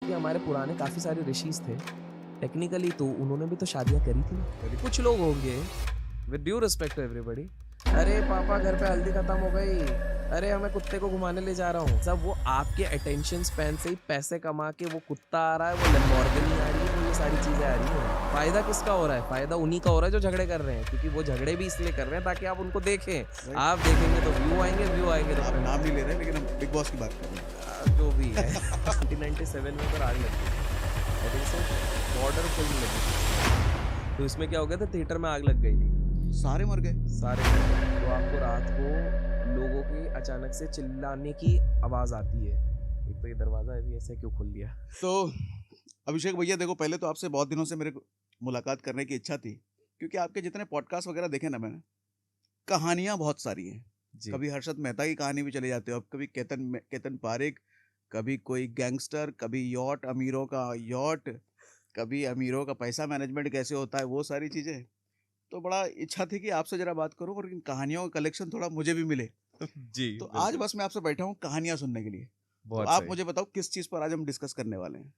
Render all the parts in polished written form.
कि हमारे पुराने काफ़ी सारे ऋषिज थे, टेक्निकली तो उन्होंने भी तो शादियाँ करी थी। कुछ लोग होंगे, with due respect to everybody, अरे पापा घर पे हल्दी खत्म हो गई, अरे हमें कुत्ते को घुमाने ले जा रहा हूँ। सब वो आपके अटेंशन स्पैन से ही पैसे कमा के वो कुत्ता आ रहा है, वो लैम्बोर्गिनी आ रही है, वो ये सारी चीज़ें आ रही हैं। फ़ायदा किसका हो रहा है? फ़ायदा उन्हीं का हो रहा है जो झगड़े कर रहे हैं, क्योंकि वो झगड़े भी इसलिए कर रहे हैं ताकि आप उनको देखें। आप देखेंगे तो व्यू आएंगे आप नाम नहीं ले रहे लेकिन हम बिग बॉस की बात कर रहे हैं। जो भी है। 1997 में पर आग लगी, I think so, border film लगी, तो इसमें क्या हो गया था, थिएटर में आग लग गई थी, सारे मर गए। सारे मर गए। तो आपको रात को लोगों की अचानक से चिल्लाने की आवाज़ आती है, एक तो ये दरवाज़ा अभी ऐसे क्यों खुल लिया। तो अभिषेक भैया देखो, पहले तो आपसे बहुत दिनों से मेरे को मुलाकात करने की इच्छा थी, क्योंकि आपके जितने पॉडकास्ट वगैरह देखे ना मैंने, कहानियां बहुत सारी हैं। जी। कभी हर्षद मेहता की कहानी भी चले जाते हो, अब कभी केतन पारेख, कभी कोई गैंगस्टर, कभी यॉट, अमीरों का यॉट, कभी अमीरों का पैसा मैनेजमेंट कैसे होता है, वो सारी चीज़ें। तो बड़ा इच्छा थी कि आपसे जरा बात करूं और इन कहानियों का कलेक्शन थोड़ा मुझे भी मिले। जी, तो आज बस मैं आपसे बैठा हूँ कहानियां सुनने के लिए। तो बहुत आप सही। मुझे बताओ किस चीज़ पर आज हम डिस्कस करने वाले हैं।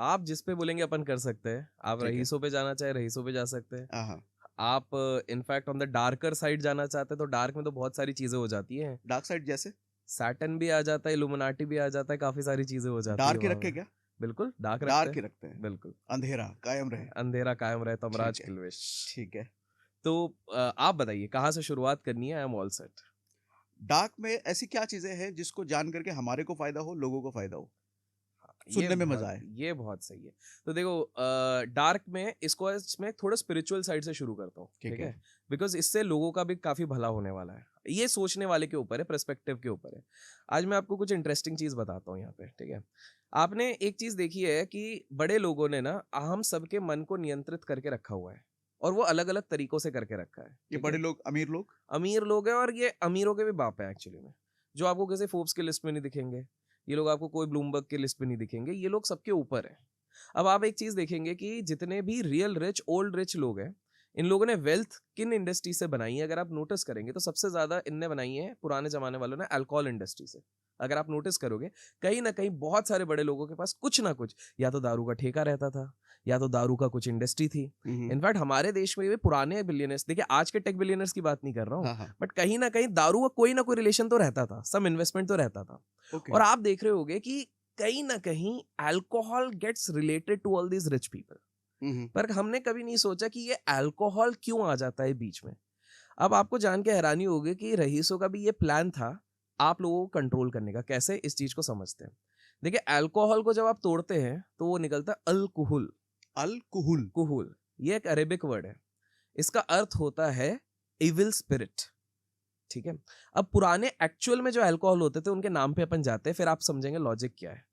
आप जिस पे बोलेंगे अपन कर सकते हैं। आप ठीक है। रईसों पे जाना चाहे रईसों पे जा सकते हैं। हाँ, आप in fact on the darker side जाना चाहते हैं तो डार्क में तो बहुत सारी चीजें हो जाती हैं। डार्क साइड जैसे सैटर्न भी आ जाता है, इल्यूमिनाटी भी आ जाता है, काफी सारी चीजें हो जाती है डार्क ही वहाँ रखे पे। क्या? बिल्कुल डार्क रखते डार्क ही हैं, रखते हैं। बिल्कुल। अंधेरा कायम रहे। अंधेरा कायम रहे, तमराज ठीक है। किलविश। ठीक है। तो आप बताइए कहाँ से शुरुआत करनी है, I am all set. Dark में ऐसी क्या चीजें हैं जिसको जान करके हमारे को फायदा हो, लोगों को फायदा हो, ये सुनने में बहुत मजा आए? ये बहुत सही है। तो देखो, डार्क में इसको इसमें थोड़ा स्पिरिचुअल साइड से शुरू करता हूँ, ठीक ठीक है। है, बिकॉज इससे लोगों का भी काफी भला होने वाला है। ये सोचने वाले के ऊपर है, पर्सपेक्टिव के ऊपर है। आज मैं आपको कुछ इंटरेस्टिंग चीज बताता हूँ यहाँ पे, ठीक है। आपने एक चीज देखी है कि बड़े लोगों ने ना हम सबके मन को नियंत्रित करके रखा हुआ है, और वो अलग अलग तरीकों से करके रखा है। ये ठीक बड़े है? लोग, अमीर लोग हैं, और ये अमीरों के भी बाप है एक्चुअली में, जो आपको किसी फोर्ब्स की लिस्ट में नहीं दिखेंगे। ये लोग आपको कोई ब्लूमबर्ग की लिस्ट में नहीं दिखेंगे, ये लोग सबके ऊपर है। अब आप एक चीज देखेंगे कि जितने भी रियल रिच ओल्ड रिच लोग हैं, इन लोगों ने वेल्थ किन इंडस्ट्री से बनाई है, अगर आप नोटिस करेंगे तो सबसे ज्यादा इनने बनाई है पुराने जमाने वालों ने अल्कोहल इंडस्ट्री से। अगर आप नोटिस करोगे, कहीं ना कहीं बहुत सारे बड़े लोगों के पास कुछ ना कुछ, या तो दारू का ठेका रहता था, या तो दारू का कुछ इंडस्ट्री थी। इनफैक्ट हमारे देश में भी पुराने बिलियनर्स, देखिए आज के टेक बिलियनर्स की बात नहीं कर रहा हूँ, हाँ, बट कहीं ना कहीं दारू का कोई ना कोई रिलेशन तो रहता था, सम इन्वेस्टमेंट तो रहता था। ओके। और आप देख रहे होगे कि कहीं ना कहीं alcohol gets related to all these rich people. पर हमने कभी नहीं सोचा कि ये अल्कोहल क्यों आ जाता है बीच में। अब आपको जान के हैरानी होगी कि रईसों का भी ये प्लान था आप लोगों को कंट्रोल करने का। कैसे, इस चीज को समझते हैं। देखिए, अल्कोहल को जब आप तोड़ते हैं तो वो निकलता है अल्कोहल। अल्कोहल। कुहुल, ये एक अरेबिक वर्ड है, इसका अर्थ होता है इविल स्पिरिट। ठीक है। अब पुराने एक्चुअल में जो अल्कोहल होते थे उनके नाम पे अपन जाते हैं, फिर आप समझेंगे लॉजिक क्या है।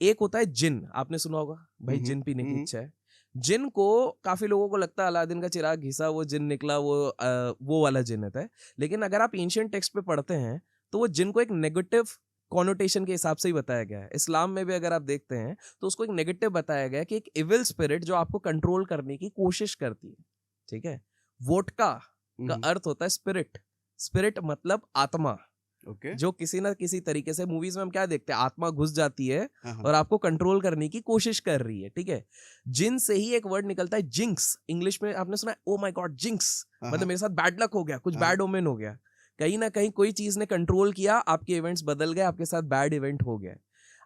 एक होता है जिन, आपने सुना होगा भाई, जिन पीने की इच्छा है। जिन को काफी लोगों को लगता है अलादीन का चिराग घिसा वो जिन निकला, वो वाला जिन होता है। लेकिन अगर आप एंशिएंट टेक्स्ट पे पढ़ते हैं तो वो जिन को एक नेगेटिव कॉनोटेशन के हिसाब से ही बताया गया है। इस्लाम में भी अगर आप देखते हैं तो उसको एक नेगेटिव बताया गया है कि एक इविल स्पिरिट जो आपको कंट्रोल करने की कोशिश करती है। ठीक है। वोडका का अर्थ होता है स्पिरिट। स्पिरिट मतलब आत्मा। ओके। जो किसी ना किसी तरीके से, मूवीज में हम क्या देखते हैं, आत्मा घुस जाती है हाँ। और आपको कंट्रोल करने की कोशिश कर रही है। ठीक है। जिन से ही एक वर्ड निकलता है जिंक्स। इंग्लिश में आपने सुना है, ओ माय गॉड जिंक्स, मतलब मेरे साथ बैड लक हो गया, कुछ बैड ओमेन हो गया। कहीं ना कहीं कोई चीज ने कंट्रोल किया, आपके इवेंट्स बदल गए, आपके साथ बैड इवेंट हो गया।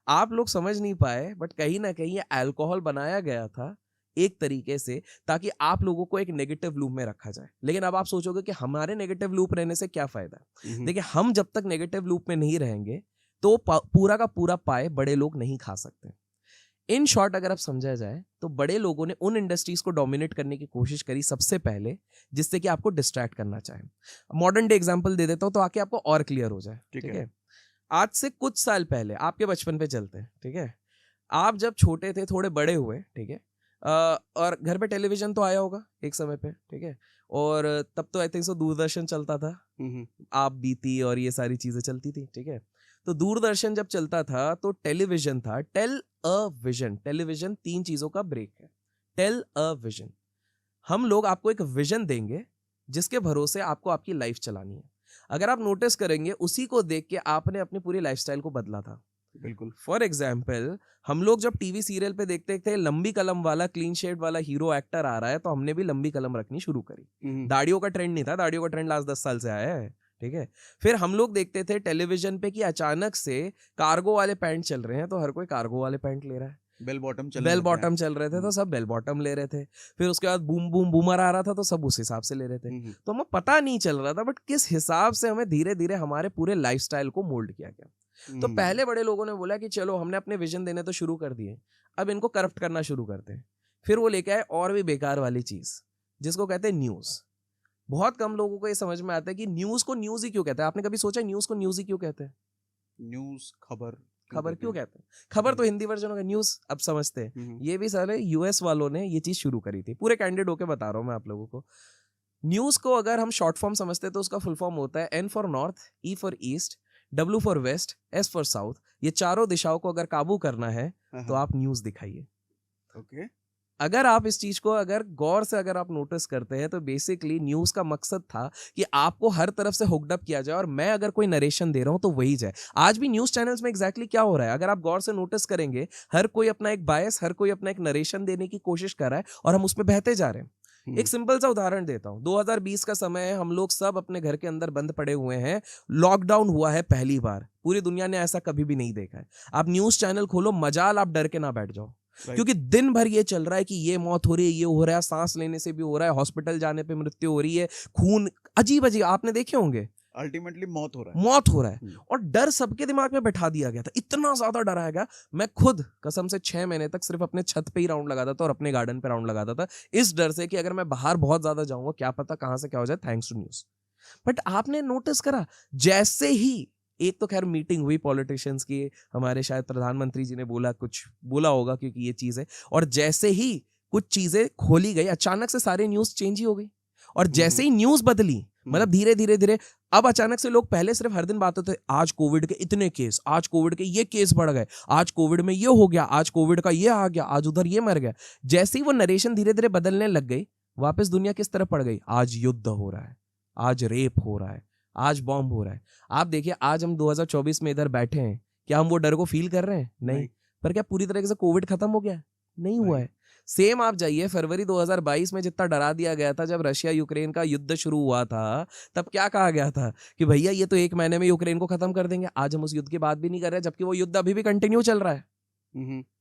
आप लोग समझ नहीं पाए, बट कहीं ना कहीं ये अल्कोहल बनाया गया था एक तरीके से ताकि आप लोगों को एक नेगेटिव लूप में रखा जाए। लेकिन अब आप सोचोगे कि हमारे नेगेटिव लूप रहने से क्या फायदा। देखिए, हम जब तक नेगेटिव लूप में नहीं रहेंगे तो पूरा का पूरा पाए बड़े लोग नहीं खा सकते। इन शॉर्ट अगर आप समझा जाए तो बड़े लोगों ने उन इंडस्ट्रीज को डोमिनेट करने की कोशिश करी सबसे पहले, जिससे कि आपको डिस्ट्रैक्ट करना चाहे। मॉडर्न डे एग्जांपल दे देता हूं तो आके आपको और क्लियर हो जाए। ठीक है। आज से कुछ साल पहले, आपके बचपन पे चलते हैं, ठीक है, आप जब छोटे थे, थोड़े बड़े हुए, ठीक है, और घर पे टेलीविजन तो आया होगा एक समय पे, ठीक है, और तब तो आई थिंक सो दूरदर्शन चलता था, आप बीती और ये सारी चीजें चलती थी। ठीक है। तो दूरदर्शन जब चलता था तो टेलीविजन था, टेल अ विजन। टेलीविजन 3 चीजों का ब्रेक है, टेल अ विजन। हम लोग आपको एक विजन देंगे जिसके भरोसे आपको आपकी लाइफ चलानी है। अगर आप नोटिस करेंगे, उसी को देख के आपने अपनी पूरी लाइफस्टाइल को बदला था। बिल्कुल। फॉर एग्जाम्पल हम लोग जब टीवी सीरियल पे देखते थे लंबी कलम वाला क्लीन शेड वाला हीरो एक्टर आ रहा है, तो हमने भी लंबी कलम रखनी शुरू करी। दाढ़ियों का ट्रेंड नहीं था, दाढ़ियों का ट्रेंड लास्ट 10 साल से आया है, ठीक है। फिर हम लोग देखते थे टेलीविजन पे कि अचानक से कार्गो वाले पैंट चल रहे हैं, तो हर कोई कार्गो वाले पैंट ले रहा है। बेल बॉटम बेल बॉटम चल रहे थे तो सब बेल बॉटम ले रहे थे। फिर उसके बाद बूम बूम बूमर आ रहा था तो सब उस हिसाब से ले रहे थे। तो हमें पता नहीं चल रहा था, बट किस हिसाब से हमें धीरे धीरे हमारे पूरे लाइफस्टाइल को मोल्ड किया गया। तो पहले बड़े लोगों ने बोला कि चलो हमने अपने विजन देने तो शुरू कर दिए, अब इनको करप्ट करना शुरू करते हैं। फिर वो लेके आए और भी बेकार वाली चीज जिसको कहते हैं न्यूज। बहुत कम लोगों को ये समझ में आता है कि न्यूज को न्यूज ही क्यों कहते हैं। आपने कभी सोचा न्यूज को न्यूज ही क्यों कहते हैं? न्यूज खबर क्यों कहते हैं? खबर तो हिंदी वर्जन होगा, न्यूज अब समझते हैं। ये भी सारे यूएस वालों ने ये चीज शुरू करी थी। पूरे कैंडिड होके बता रहा हूं मैं आप लोगों को। न्यूज को अगर हम शॉर्ट फॉर्म समझते हैं तो उसका फुल फॉर्म होता है N for north, E for east, W for west, S for south. ये चारों दिशाओं को अगर काबू करना है तो आप न्यूज दिखाइए। ओके। अगर आप इस चीज को अगर गौर से अगर आप नोटिस करते हैं तो बेसिकली न्यूज का मकसद था कि आपको हर तरफ से हुक्ड अप किया जाए, और मैं अगर कोई नरेशन दे रहा हूं तो वही जाए। आज भी न्यूज चैनल्स में एग्जैक्टली क्या हो रहा है, अगर आप गौर से नोटिस करेंगे, हर कोई अपना एक बायस, हर कोई अपना एक नरेशन देने की कोशिश कर रहा है और हम उसमें बहते जा रहे हैं। एक सिंपल सा उदाहरण देता हूं। 2020 का समय है, हम लोग सब अपने घर के अंदर बंद पड़े हुए हैं। लॉकडाउन हुआ है पहली बार, पूरी दुनिया ने ऐसा कभी भी नहीं देखा है। आप न्यूज चैनल खोलो, मजाल आप डर के ना बैठ जाओ, क्योंकि दिन भर ये चल रहा है कि ये मौत हो रही है, ये हो रहा है, सांस लेने से भी हो रहा है, हॉस्पिटल जाने पे मृत्यु हो रही है, खून अजीब अजीब आपने देखे होंगे। अल्टीमेटली मौत हो रहा है। और डर सबके दिमाग में बैठा दिया गया था, इतना ज्यादा डराया गया। मैं खुद कसम से 6 महीने तक सिर्फ अपने छत पे ही राउंड लगाता था और अपने गार्डन पे राउंड लगाता था, इस डर से कि अगर मैं बाहर बहुत ज्यादा जाऊंगा क्या पता कहां से क्या हो जाए, थैंक्स टू न्यूज। बट आपने नोटिस करा, जैसे ही एक तो खैर मीटिंग हुई पॉलिटिशियंस की, हमारे शायद प्रधानमंत्री जी ने कुछ बोला होगा क्योंकि ये चीज है, और जैसे ही कुछ चीजें खोली गई अचानक से सारी न्यूज चेंज ही हो गई। और जैसे ही न्यूज बदली, मतलब धीरे धीरे धीरे, अब अचानक से लोग पहले सिर्फ हर दिन बात होते आज कोविड के इतने केस, आज कोविड के ये केस बढ़ गए, आज कोविड में ये हो गया, आज कोविड का ये आ गया, आज उधर ये मर गया। जैसे ही वो नरेशन धीरे धीरे बदलने लग गई, वापस दुनिया किस तरफ पड़ गई? आज युद्ध हो रहा है, आज रेप हो रहा है, आज बॉम्ब हो रहा है। आप देखिए आज हम 2024 में इधर बैठे हैं, क्या हम वो डर को फील कर रहे हैं? नहीं। पर क्या पूरी तरीके से कोविड खत्म हो गया? नहीं हुआ है। सेम आप जाइए फरवरी 2022 में जितना डरा दिया गया था जब रशिया यूक्रेन का युद्ध शुरू हुआ था, तब क्या कहा गया था कि भैया ये तो 1 महीने में यूक्रेन को खत्म कर देंगे। आज हम उस युद्ध की बात भी नहीं कर रहे, जबकि वो युद्ध अभी भी कंटिन्यू चल रहा है।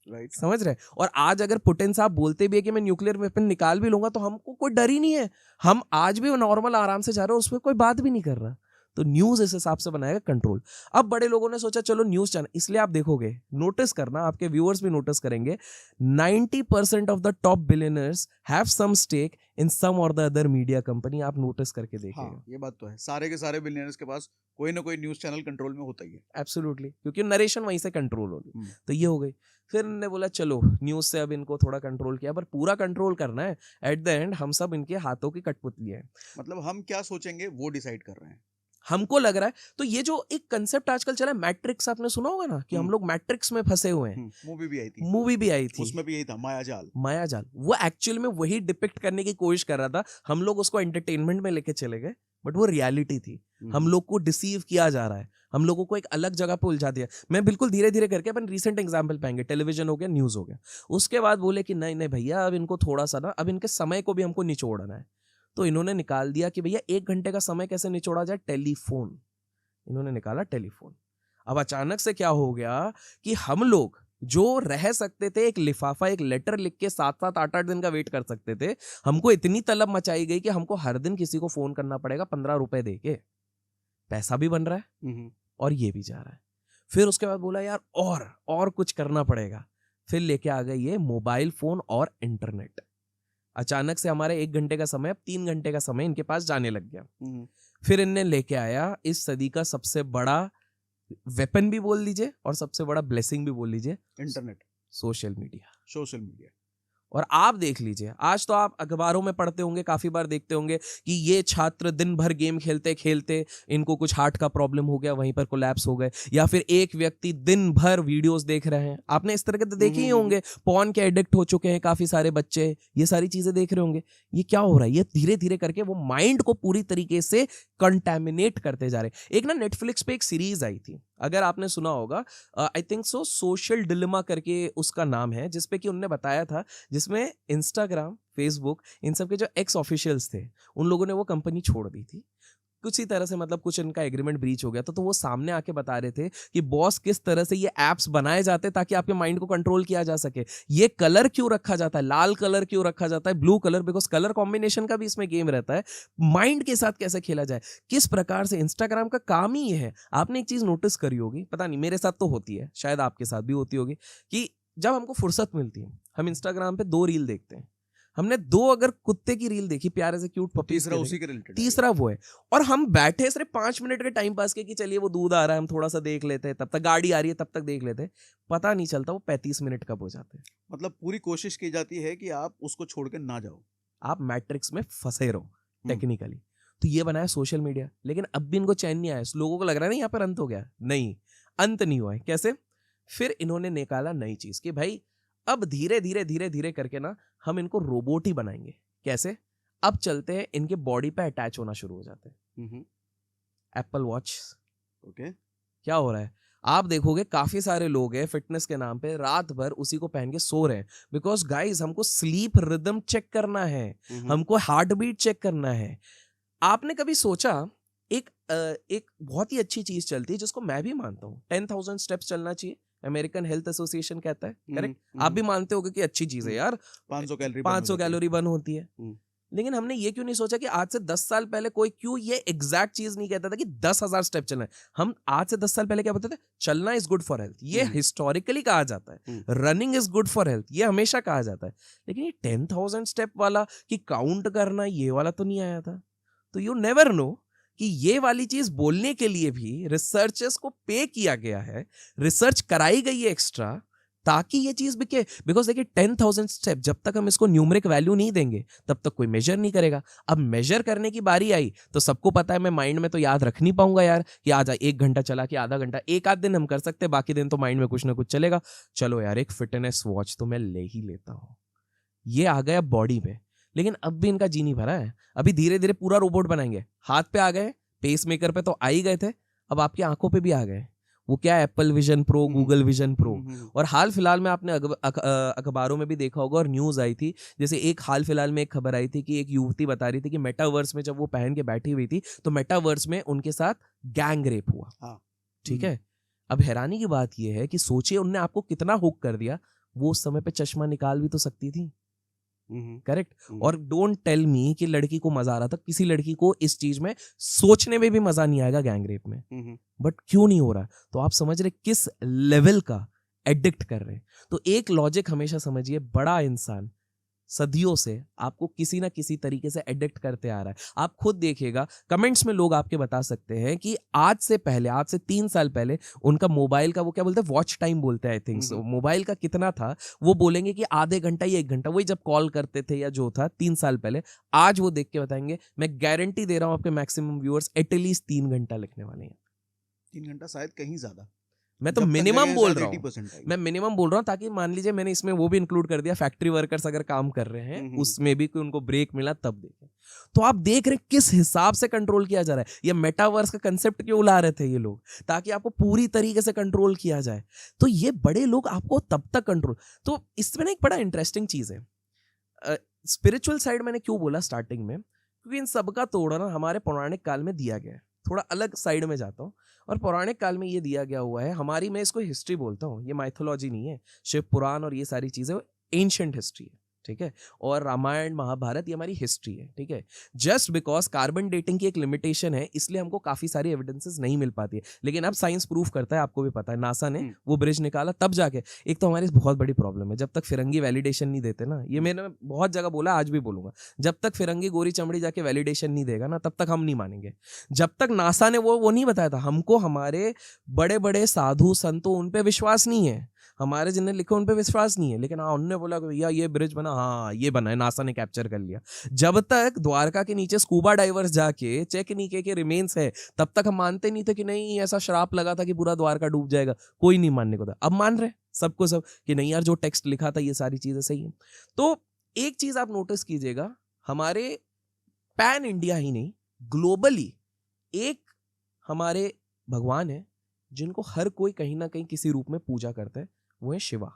राइट, समझ रहे? और आज अगर पुतिन साहब बोलते भी है कि मैं न्यूक्लियर वेपन निकाल भी लूंगा, तो हमको कोई डर ही नहीं है। हम आज भी नॉर्मल आराम से जा रहे हैं, उसमें कोई बात भी नहीं कर रहा। तो न्यूज इस हिसाब से बनाएगा कंट्रोल। अब बड़े लोगों ने सोचा चलो न्यूज चैनल, इसलिए आप देखोगे, नोटिस करना, आपके व्यूअर्स भी नोटिस करेंगे, 90% of the top billionaires have some stake in some और द अदर मीडिया कंपनी। आप नोटिस करके देखिएगा। हाँ, ये बात तो है, सारे के सारे बिलियनर्स के पास कोई ना कोई न्यूज चैनल कंट्रोल में होता ही है। एब्सोल्युटली, क्योंकि नरेशन वहीं से कंट्रोल होगी। तो ये हो गई। फिर इन्होंने बोला चलो न्यूज से अब इनको थोड़ा कंट्रोल किया, पर पूरा कंट्रोल करना है। एट द एंड हम सब इनके हाथों की कठपुतली है। मतलब हम क्या सोचेंगे वो डिसाइड कर रहे हैं, हमको लग रहा है। तो ये जो एक कंसेप्ट आजकल चला है मैट्रिक्स, आपने सुना होगा ना कि हम लोग मैट्रिक्स में फंसे हुए हैं। मूवी भी आई थी, उसमें भी यही था, मायाजाल। वो एक्चुअल में वही डिपिक्ट करने की कोशिश कर रहा था। हम लोग उसको एंटरटेनमेंट में लेके चले गए, बट वो रियलिटी थी। हम लोग को डिसीव किया जा रहा है, हम लोगों को एक अलग जगह पे उलझा दिया। मैं बिल्कुल धीरे धीरे करके अपन रिसेंट एग्जांपल पाएंगे, टेलीविजन हो गया, न्यूज हो गया। उसके बाद बोले कि नहीं नहीं भैया, अब इनको थोड़ा सा ना, अब इनके समय को भी हमको निचोड़ना है। तो इन्होंने निकाल दिया कि भैया 1 घंटे का समय कैसे निचोड़ा जाए, टेलीफोन। इन्होंने निकाला टेलीफोन। अब अचानक से क्या हो गया कि हम लोग जो रह सकते थे एक लिफाफा, एक लेटर लिख के 7-7 8-8 दिन का वेट कर सकते थे, हमको इतनी तलब मचाई गई कि हमको हर दिन किसी को फोन करना पड़ेगा 15 रुपए दे के। पैसा भी बन रहा है और ये भी जा रहा है। फिर उसके बाद बोला यार और कुछ करना पड़ेगा। फिर लेके आ गए ये मोबाइल फोन और इंटरनेट। अचानक से हमारे 1 घंटे का समय अब 3 घंटे का समय इनके पास जाने लग गया। फिर इनने लेके आया इस सदी का सबसे बड़ा वेपन भी बोल लीजिए और सबसे बड़ा ब्लेसिंग भी बोल लीजिए, इंटरनेट, सोशल मीडिया। और आप देख लीजिए, आज तो आप अखबारों में पढ़ते होंगे, काफी बार देखते होंगे कि ये छात्र दिन भर गेम खेलते खेलते इनको कुछ हार्ट का प्रॉब्लम हो गया, वहीं पर कोलैप्स हो गए, या फिर एक व्यक्ति दिन भर वीडियोस देख रहे हैं, आपने इस तरह के तो देखे ही होंगे, पॉर्न के एडिक्ट हो चुके हैं काफी सारे बच्चे, ये सारी चीजें देख रहे होंगे। ये क्या हो रहा है? ये धीरे धीरे करके वो माइंड को पूरी तरीके से कंटेमिनेट करते जा रहे हैं। एक ना नेटफ्लिक्स पे एक सीरीज आई थी, अगर आपने सुना होगा, I think so, social dilemma करके उसका नाम है, जिसपे कि उन्होंने बताया था, जिसमें इंस्टाग्राम, फेसबुक, इन सब के जो एक्स ऑफिशियल्स थे, उन लोगों ने वो कंपनी छोड़ दी थी कुछ ही तरह से, मतलब कुछ इनका एग्रीमेंट ब्रीच हो गया था। तो वो सामने आके बता रहे थे कि बॉस किस तरह से ये एप्स बनाए जाते हैं ताकि आपके माइंड को कंट्रोल किया जा सके। ये कलर क्यों रखा जाता है, लाल कलर क्यों रखा जाता है, blue colour, because colour combination का भी इसमें गेम रहता है, माइंड के साथ कैसे खेला जाए, किस प्रकार से। इंस्टाग्राम का काम ही ये है। आपने एक चीज नोटिस करी होगी, पता नहीं मेरे साथ तो होती है, शायद आपके साथ भी होती होगी, कि जब हमको फुर्सत मिलती है हम इंस्टाग्राम पे 2 रील देखते हैं। हमने 2 अगर कुत्ते की रील देखी, प्यारे से क्यूट पपीज, तीसरा उसी के रिलेटेड, तीसरा वो है। और हम बैठे सिर्फ 5 मिनट के टाइम पास के कि चलिए वो दूध आ रहा है, हम थोड़ा सा देख लेते हैं, तब तक गाड़ी आ रही है, तब तक देख लेते हैं, पता नहीं चलता वो 35 मिनट कब हो जाते हैं। मतलब पूरी कोशिश की जाती है कि आप उसको छोड़ के ना जाओ, आप मैट्रिक्स में फंसे रहो टेक्निकली। तो ये बनाया सोशल मीडिया, लेकिन अब भी इनको चैन नहीं आया। लोगों को लग रहा है ना यहाँ पर अंत हो गया, नहीं, अंत नहीं हुआ है। कैसे? फिर इन्होंने निकाला नई चीज कि भाई अब धीरे धीरे धीरे धीरे करके ना हम इनको रोबोट ही बनाएंगे। कैसे? अब चलते हैं, इनके बॉडी पे अटैच होना शुरू हो जाते हैं एप्पल वॉच। ओके, क्या हो रहा है? आप देखोगे काफी सारे लोग हैं फिटनेस के नाम पे रात भर उसी को पहन के सो रहे हैं, बिकॉज गाइस हमको स्लीप रिदम चेक करना है, हमको हार्ट बीट चेक करना है। आपने कभी सोचा, एक बहुत ही अच्छी चीज चलती है जिसको मैं भी मानता हूँ, 10,000 स्टेप्स चलना चाहिए, अमेरिकन हेल्थ एसोसिएशन कहता है, करेक्ट? आप भी मानते होगे कि अच्छी चीज है यार, 500 कैलोरी बर्न होती है। लेकिन हमने ये क्यों नहीं सोचा कि आज से 10 साल पहले कोई क्यों ये एग्जैक्ट चीज नहीं कहता था कि 10,000 स्टेप चलना है। हम आज से 10 साल पहले क्या बोलते थे? चलना इज गुड फॉर हेल्थ, ये हिस्टोरिकली कहा जाता है। Running is good for health, ये हमेशा कहा जाता है। लेकिन ये 10,000 स्टेप वाला कि काउंट करना, ये वाला तो नहीं आया था। तो यू नेवर नो कि ये वाली चीज बोलने के लिए भी रिसर्चर्स को पे किया गया है, रिसर्च कराई गई है एक्स्ट्रा, ताकि ये चीज बिके। बिकॉज देखिए 10,000 स्टेप, जब तक हम इसको न्यूमरिक वैल्यू नहीं देंगे तब तक कोई मेजर नहीं करेगा। अब मेजर करने की बारी आई तो सबको पता है मैं माइंड में तो याद रख नहीं पाऊंगा यार कि आज 1 घंटा चला कि आधा घंटा, एक आध दिन हम कर सकते हैं, बाकी दिन तो माइंड में कुछ ना कुछ चलेगा। चलो यार एक फिटनेस वॉच तो मैं ले ही लेता हूं। ये आ गया बॉडी पे, लेकिन अब भी इनका जी नहीं भरा है। अभी धीरे धीरे पूरा रोबोट बनाएंगे। हाथ पे आ गए, पेस मेकर पे तो आ ही गए थे, अब आपकी आंखों पे भी आ गए। वो क्या, Apple vision pro, Google vision pro. और हाल फिलहाल में आपने अखबारों में भी देखा होगा और न्यूज आई थी, जैसे एक हाल फिलहाल में एक खबर आई थी कि एक युवती बता रही थी कि मेटावर्स में जब वो पहन के बैठी हुई थी तो मेटावर्स में उनके साथ गैंग रेप हुआ। ठीक है, अब हैरानी की बात यह है कि सोचिए उनने आपको कितना हुक कर दिया। वो उस समय पे चश्मा निकाल भी तो सकती थी, करेक्ट? और डोंट टेल मी कि लड़की को मजा आ रहा था। किसी लड़की को इस चीज में सोचने में भी मजा नहीं आएगा गैंग रेप में, बट क्यों नहीं हो रहा? तो आप समझ रहे किस लेवल का एडिक्ट कर रहे हैं। तो एक लॉजिक हमेशा समझिए, बड़ा इंसान सदियों से आपको किसी ना किसी तरीके से एडिक्ट करते आ रहा है। आप खुद देखिएगा, कमेंट्स में लोग आपके बता सकते हैं कि आज से 3 साल पहले उनका मोबाइल का, वो क्या बोलते हैं, वॉच टाइम बोलते हैं आई थिंक सो, मोबाइल का कितना था वो बोलेंगे कि आधे घंटा या 1 घंटा, वही जब कॉल करते थे या जो था 3 साल पहले। आज वो देख के बताएंगे, मैं गारंटी दे रहा हूं आपके मैक्सिमम व्यूअर्स एटलीस्ट 3 घंटा लिखने वाले हैं। 3 घंटा, शायद कहीं ज्यादा। मैं तो मिनिमम बोल रहा हूँ, मैं मिनिमम बोल रहा हूँ, ताकि मान लीजिए मैंने इसमें वो भी इंक्लूड कर दिया, फैक्ट्री वर्कर्स अगर काम कर रहे हैं उसमें भी कोई उनको ब्रेक मिला तब देखें। तो आप देख रहे किस हिसाब से कंट्रोल किया जा रहा है। ये मेटावर्स का कंसेप्ट क्यों ला रहे थे ये लोग, ताकि आपको पूरी तरीके से कंट्रोल किया जाए। तो ये बड़े लोग आपको तब तक कंट्रोल। तो इसमें ना एक बड़ा इंटरेस्टिंग चीज है, स्पिरिचुअल साइड मैंने क्यों बोला स्टार्टिंग में, क्योंकि इन सबका तोड़ना हमारे पौराणिक काल में दिया गया है। थोड़ा अलग साइड में जाता हूँ, और पौराणिक काल में ये दिया गया हुआ है हमारी, मैं इसको हिस्ट्री बोलता हूँ, ये माइथोलॉजी नहीं है, शिव पुराण और ये सारी चीजें एंशिएंट हिस्ट्री है, ठीक है? और रामायण महाभारत ये हमारी हिस्ट्री है, ठीक है? जस्ट बिकॉज कार्बन डेटिंग की एक लिमिटेशन है, इसलिए हमको काफी सारी एविडेंसेस नहीं मिल पाती है। लेकिन अब साइंस प्रूफ करता है, आपको भी पता है, नासा ने वो ब्रिज निकाला तब जाके। एक तो हमारी बहुत बड़ी प्रॉब्लम है, जब तक फिरंगी वैलिडेशन नहीं देते ना, ये मैंने बहुत जगह बोला, आज भी बोलूंगा, जब तक फिरंगी गोरी चमड़ी जाके वैलिडेशन नहीं देगा ना, तब तक हम नहीं मानेंगे। जब तक नासा ने वो नहीं बताया था हमको, हमारे बड़े बड़े साधु संतों उन पे विश्वास नहीं है, हमारे जिन्हें लिखे उन पे विश्वास नहीं है, लेकिन हाँ उन्होंने बोला कि भैया ये ब्रिज बना, हाँ ये बना है, नासा ने कैप्चर कर लिया। जब तक द्वारका के नीचे स्कूबा डाइवर्स जाके चेक नहीं किए कि रिमेन्स है, तब तक हम मानते नहीं थे कि नहीं ऐसा श्राप लगा था कि पूरा द्वारका डूब जाएगा, कोई नहीं मानने को था। अब मान रहे सबको सब कि नहीं यार जो टेक्स्ट लिखा था ये सारी चीजें सही है। तो एक चीज आप नोटिस कीजिएगा, हमारे पैन इंडिया ही नहीं ग्लोबली एक हमारे भगवान है जिनको हर कोई कहीं ना कहीं किसी रूप में पूजा करता है, वो है शिवा।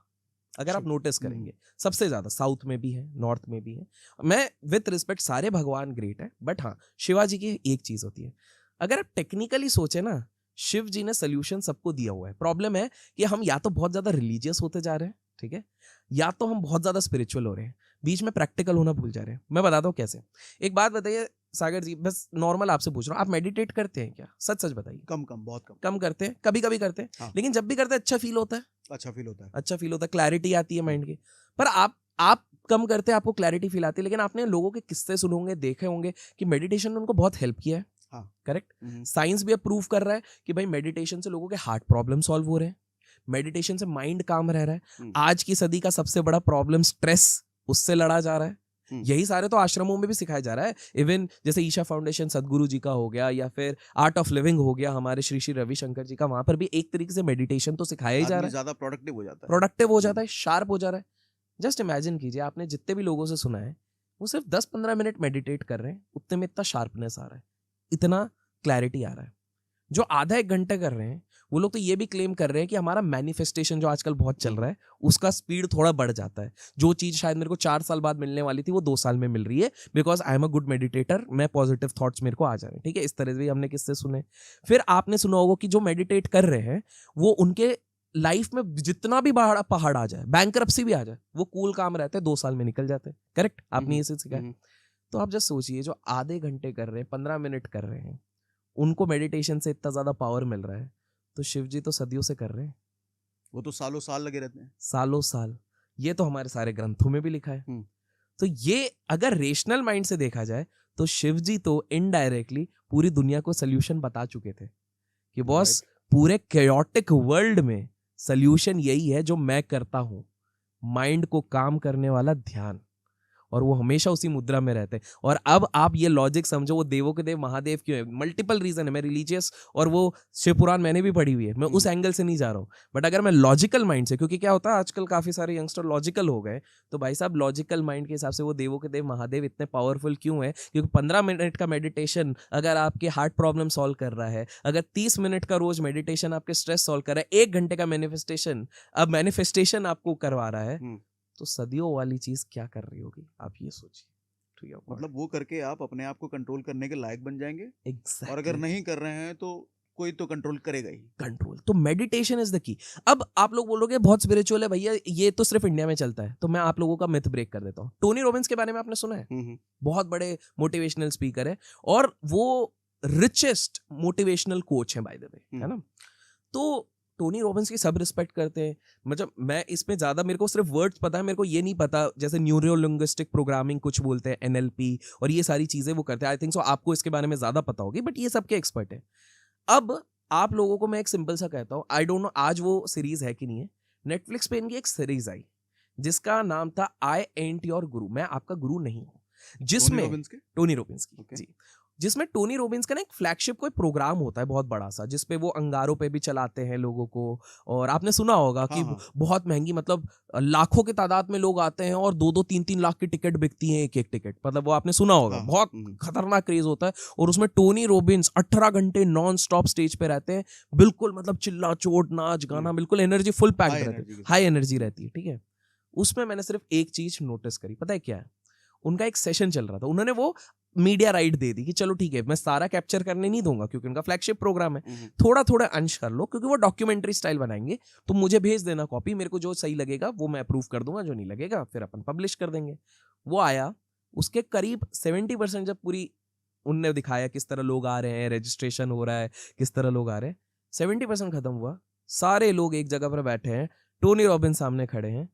अगर आप नोटिस करेंगे सबसे ज्यादा साउथ में भी है, नॉर्थ में भी है। मैं विथ रिस्पेक्ट सारे भगवान ग्रेट है, बट हाँ शिवाजी की एक चीज होती है, अगर आप टेक्निकली सोचे ना, शिव जी ने सोल्यूशन सबको दिया हुआ है। प्रॉब्लम है कि हम या तो बहुत ज्यादा रिलीजियस होते जा रहे हैं, ठीक है, या तो हम बहुत ज्यादा स्पिरिचुअल हो रहे हैं, बीच में प्रैक्टिकल होना भूल जा रहे हैं। मैं बताता हूँ कैसे। एक बात बताइए सागर जी, बस नॉर्मल आपसे पूछ रहा हूँ, आप मेडिटेट करते हैं क्या? सच सच बताइए। बहुत कम कम करते हैं, कभी कभी करते हैं, हाँ। लेकिन जब भी करते हैं अच्छा फील होता है, अच्छा फील होता है, अच्छा फील होता है, क्लैरिटी आती है माइंड की। पर आप कम करते हैं, आपको क्लैरिटी फील आती है, लेकिन आपने लोगों के किस्से सुने होंगे, देखे होंगे कि मेडिटेशन ने उनको बहुत हेल्प किया है। हाँ। करेक्ट। साइंस भी अब प्रूव कर रहा है कि भाई मेडिटेशन से लोगों के हार्ट प्रॉब्लम सॉल्व हो रहे हैं, मेडिटेशन से माइंड काम रह रहा है। आज की सदी का सबसे बड़ा प्रॉब्लम स्ट्रेस, उससे लड़ा जा रहा है। यही सारे तो आश्रमों में भी सिखाया जा रहा है। इवन जैसे ईशा फाउंडेशन सदगुरु जी का हो गया, या फिर आर्ट ऑफ लिविंग हो गया हमारे श्री श्री रविशंकर जी का, वहां पर भी एक तरीके से मेडिटेशन तो सिखाया ही जा रहा है। ज्यादा प्रोडक्टिव हो जाता है, शार्प हो जा रहा है। जस्ट इमेजिन कीजिए, आपने जितने भी लोगों से सुना है वो सिर्फ 10-15 मिनट मेडिटेट कर रहे हैं, उतने में इतना शार्पनेस आ रहा है, इतना क्लैरिटी आ रहा है। जो आधा एक घंटे कर रहे हैं वो लोग तो ये भी क्लेम कर रहे हैं कि हमारा मैनिफेस्टेशन जो आजकल बहुत चल रहा है उसका स्पीड थोड़ा बढ़ जाता है। जो चीज शायद मेरे को 4 साल बाद मिलने वाली थी वो 2 साल में मिल रही है, because I am a good meditator, मैं पॉजिटिव थॉट्स मेरे को आ जा रहे हैं। ठीक है, इस तरह से भी हमने किससे सुने। फिर आपने सुना होगा कि जो मेडिटेट कर रहे हैं वो उनके लाइफ में जितना भी पहाड़ आ जाए, बैंकरप्सी भी आ जाए, वो कूल काम रहते हैं, 2 साल में निकल जाते हैं। करेक्ट, आपने ये सिखाया। तो आप जस्ट सोचिए, जो आधे घंटे कर रहे हैं, 15 मिनट कर रहे हैं, उनको मेडिटेशन से इतना ज्यादा पावर मिल रहा है, तो शिव जी तो सदियों से कर रहे हैं, वो तो सालों साल लगे रहते हैं, सालों साल। ये तो हमारे सारे ग्रंथों में भी लिखा है। तो ये अगर रेशनल माइंड से देखा जाए तो शिव जी तो इनडायरेक्टली पूरी दुनिया को सोल्यूशन बता चुके थे कि बॉस पूरे कैओटिक वर्ल्ड में सोल्यूशन यही है जो मैं करता हूं, माइंड को काम करने वाला ध्यान। और वो हमेशा उसी मुद्रा में रहते हैं। और अब आप ये लॉजिक समझो, वो देवों के देव महादेव क्यों है? मल्टीपल रीजन है। मैं रिलीजियस और वो शिव पुराण मैंने भी पढ़ी हुई है, मैं उस एंगल से नहीं जा रहा हूँ। बट अगर मैं लॉजिकल माइंड से, क्योंकि क्या होता है आजकल काफी सारे यंगस्टर लॉजिकल हो गए, तो भाई साहब लॉजिकल माइंड के हिसाब से वो देवों के देव महादेव इतने पावरफुल क्यों है? क्योंकि 15 मिनट का मेडिटेशन अगर आपके हार्ट प्रॉब्लम सॉल्व कर रहा है, अगर 30 मिनट का रोज मेडिटेशन आपके स्ट्रेस सॉल्व कर रहा है, 1 घंटे का मैनिफेस्टेशन आपको करवा रहा है, तो सदियों वाली चीज क्या कर रही होगी आप ये सोचिए। मतलब वो करके आप अपने आप को कंट्रोल करने के लायक बन जाएंगे। Exactly. और अगर नहीं कर रहे हैं तो कोई तो कंट्रोल करेगा ही। कंट्रोल तो मेडिटेशन इज द की। अब आप लोग बोलोगे बहुत स्पिरिचुअल है भैया, ये तो सिर्फ इंडिया में चलता है, तो मैं आप लोगों का मिथ ब्रेक कर देता हूँ। टोनी रॉबिन्स के बारे में आपने सुना है? बहुत बड़े मोटिवेशनल स्पीकर है और वो रिचेस्ट मोटिवेशनल कोच है बाय द वे, है ना। तो टोनी रॉबिन्स की सब रिस्पेक्ट करते हैं। मतलब मैं इसमें ज्यादा, मेरे को सिर्फ वर्ड्स पता है, मेरे को ये नहीं पता जैसे न्यूरोलिंग्विस्टिक प्रोग्रामिंग कुछ बोलते हैं, NLP और ये सारी चीजें वो करते हैं। आई थिंक सो आपको इसके बारे में ज्यादा पता होगी, बट ये सबके एक्सपर्ट है। अब आप लोगों को मैं एक सिंपल सा कहता हूँ, आई डोंट नो आज वो सीरीज है कि नहीं है, नेटफ्लिक्स पे इनकी एक सीरीज आई जिसका नाम था आई एंट योर गुरु, मैं आपका गुरु नहीं हूँ, जिसमें टोनी रॉबिन्स की जी, जिसमें टोनी रॉबिन्स का ना एक फ्लैगशिप कोई प्रोग्राम होता है बहुत बड़ा सा, जिसपे वो अंगारों पे भी चलाते हैं लोगों को। और आपने सुना होगा कि बहुत महंगी, मतलब लाखों की तादाद में लोग आते हैं और 2-2, 3-3 लाख की टिकट बिकती है, एक टिकट, मतलब वो आपने सुना होगा, बहुत खतरनाक क्रेज होता है। और उसमें टोनी रॉबिन्स 18 घंटे नॉन स्टॉप स्टेज पे रहते हैं, बिल्कुल मतलब चिल्ला चोट नाच गाना, बिल्कुल एनर्जी फुल पैक्ड रहती है, हाई एनर्जी रहती है। ठीक है, उसमें मैंने सिर्फ एक चीज नोटिस करी, पता है क्या है? उनका एक सेशन चल रहा था, उन्होंने वो मीडिया राइट दे दी कि चलो ठीक है, मैं सारा कैप्चर करने नहीं दूंगा क्योंकि उनका फ्लैगशिप प्रोग्राम है, थोड़ा थोड़ा अंश कर लो, क्योंकि वो डॉक्यूमेंट्री स्टाइल बनाएंगे, तो मुझे भेज देना कॉपी, मेरे को जो सही लगेगा वो मैं अप्रूव कर दूंगा, जो नहीं लगेगा फिर अपन पब्लिश कर देंगे। वो आया, उसके करीब 70% जब पूरी उनने दिखाया किस तरह लोग आ रहे हैं, रजिस्ट्रेशन हो रहा है, किस तरह लोग आ रहे हैं, 70% खत्म हुआ, सारे लोग एक जगह पर बैठे हैं, टोनी रॉबिन्स सामने खड़े हैं,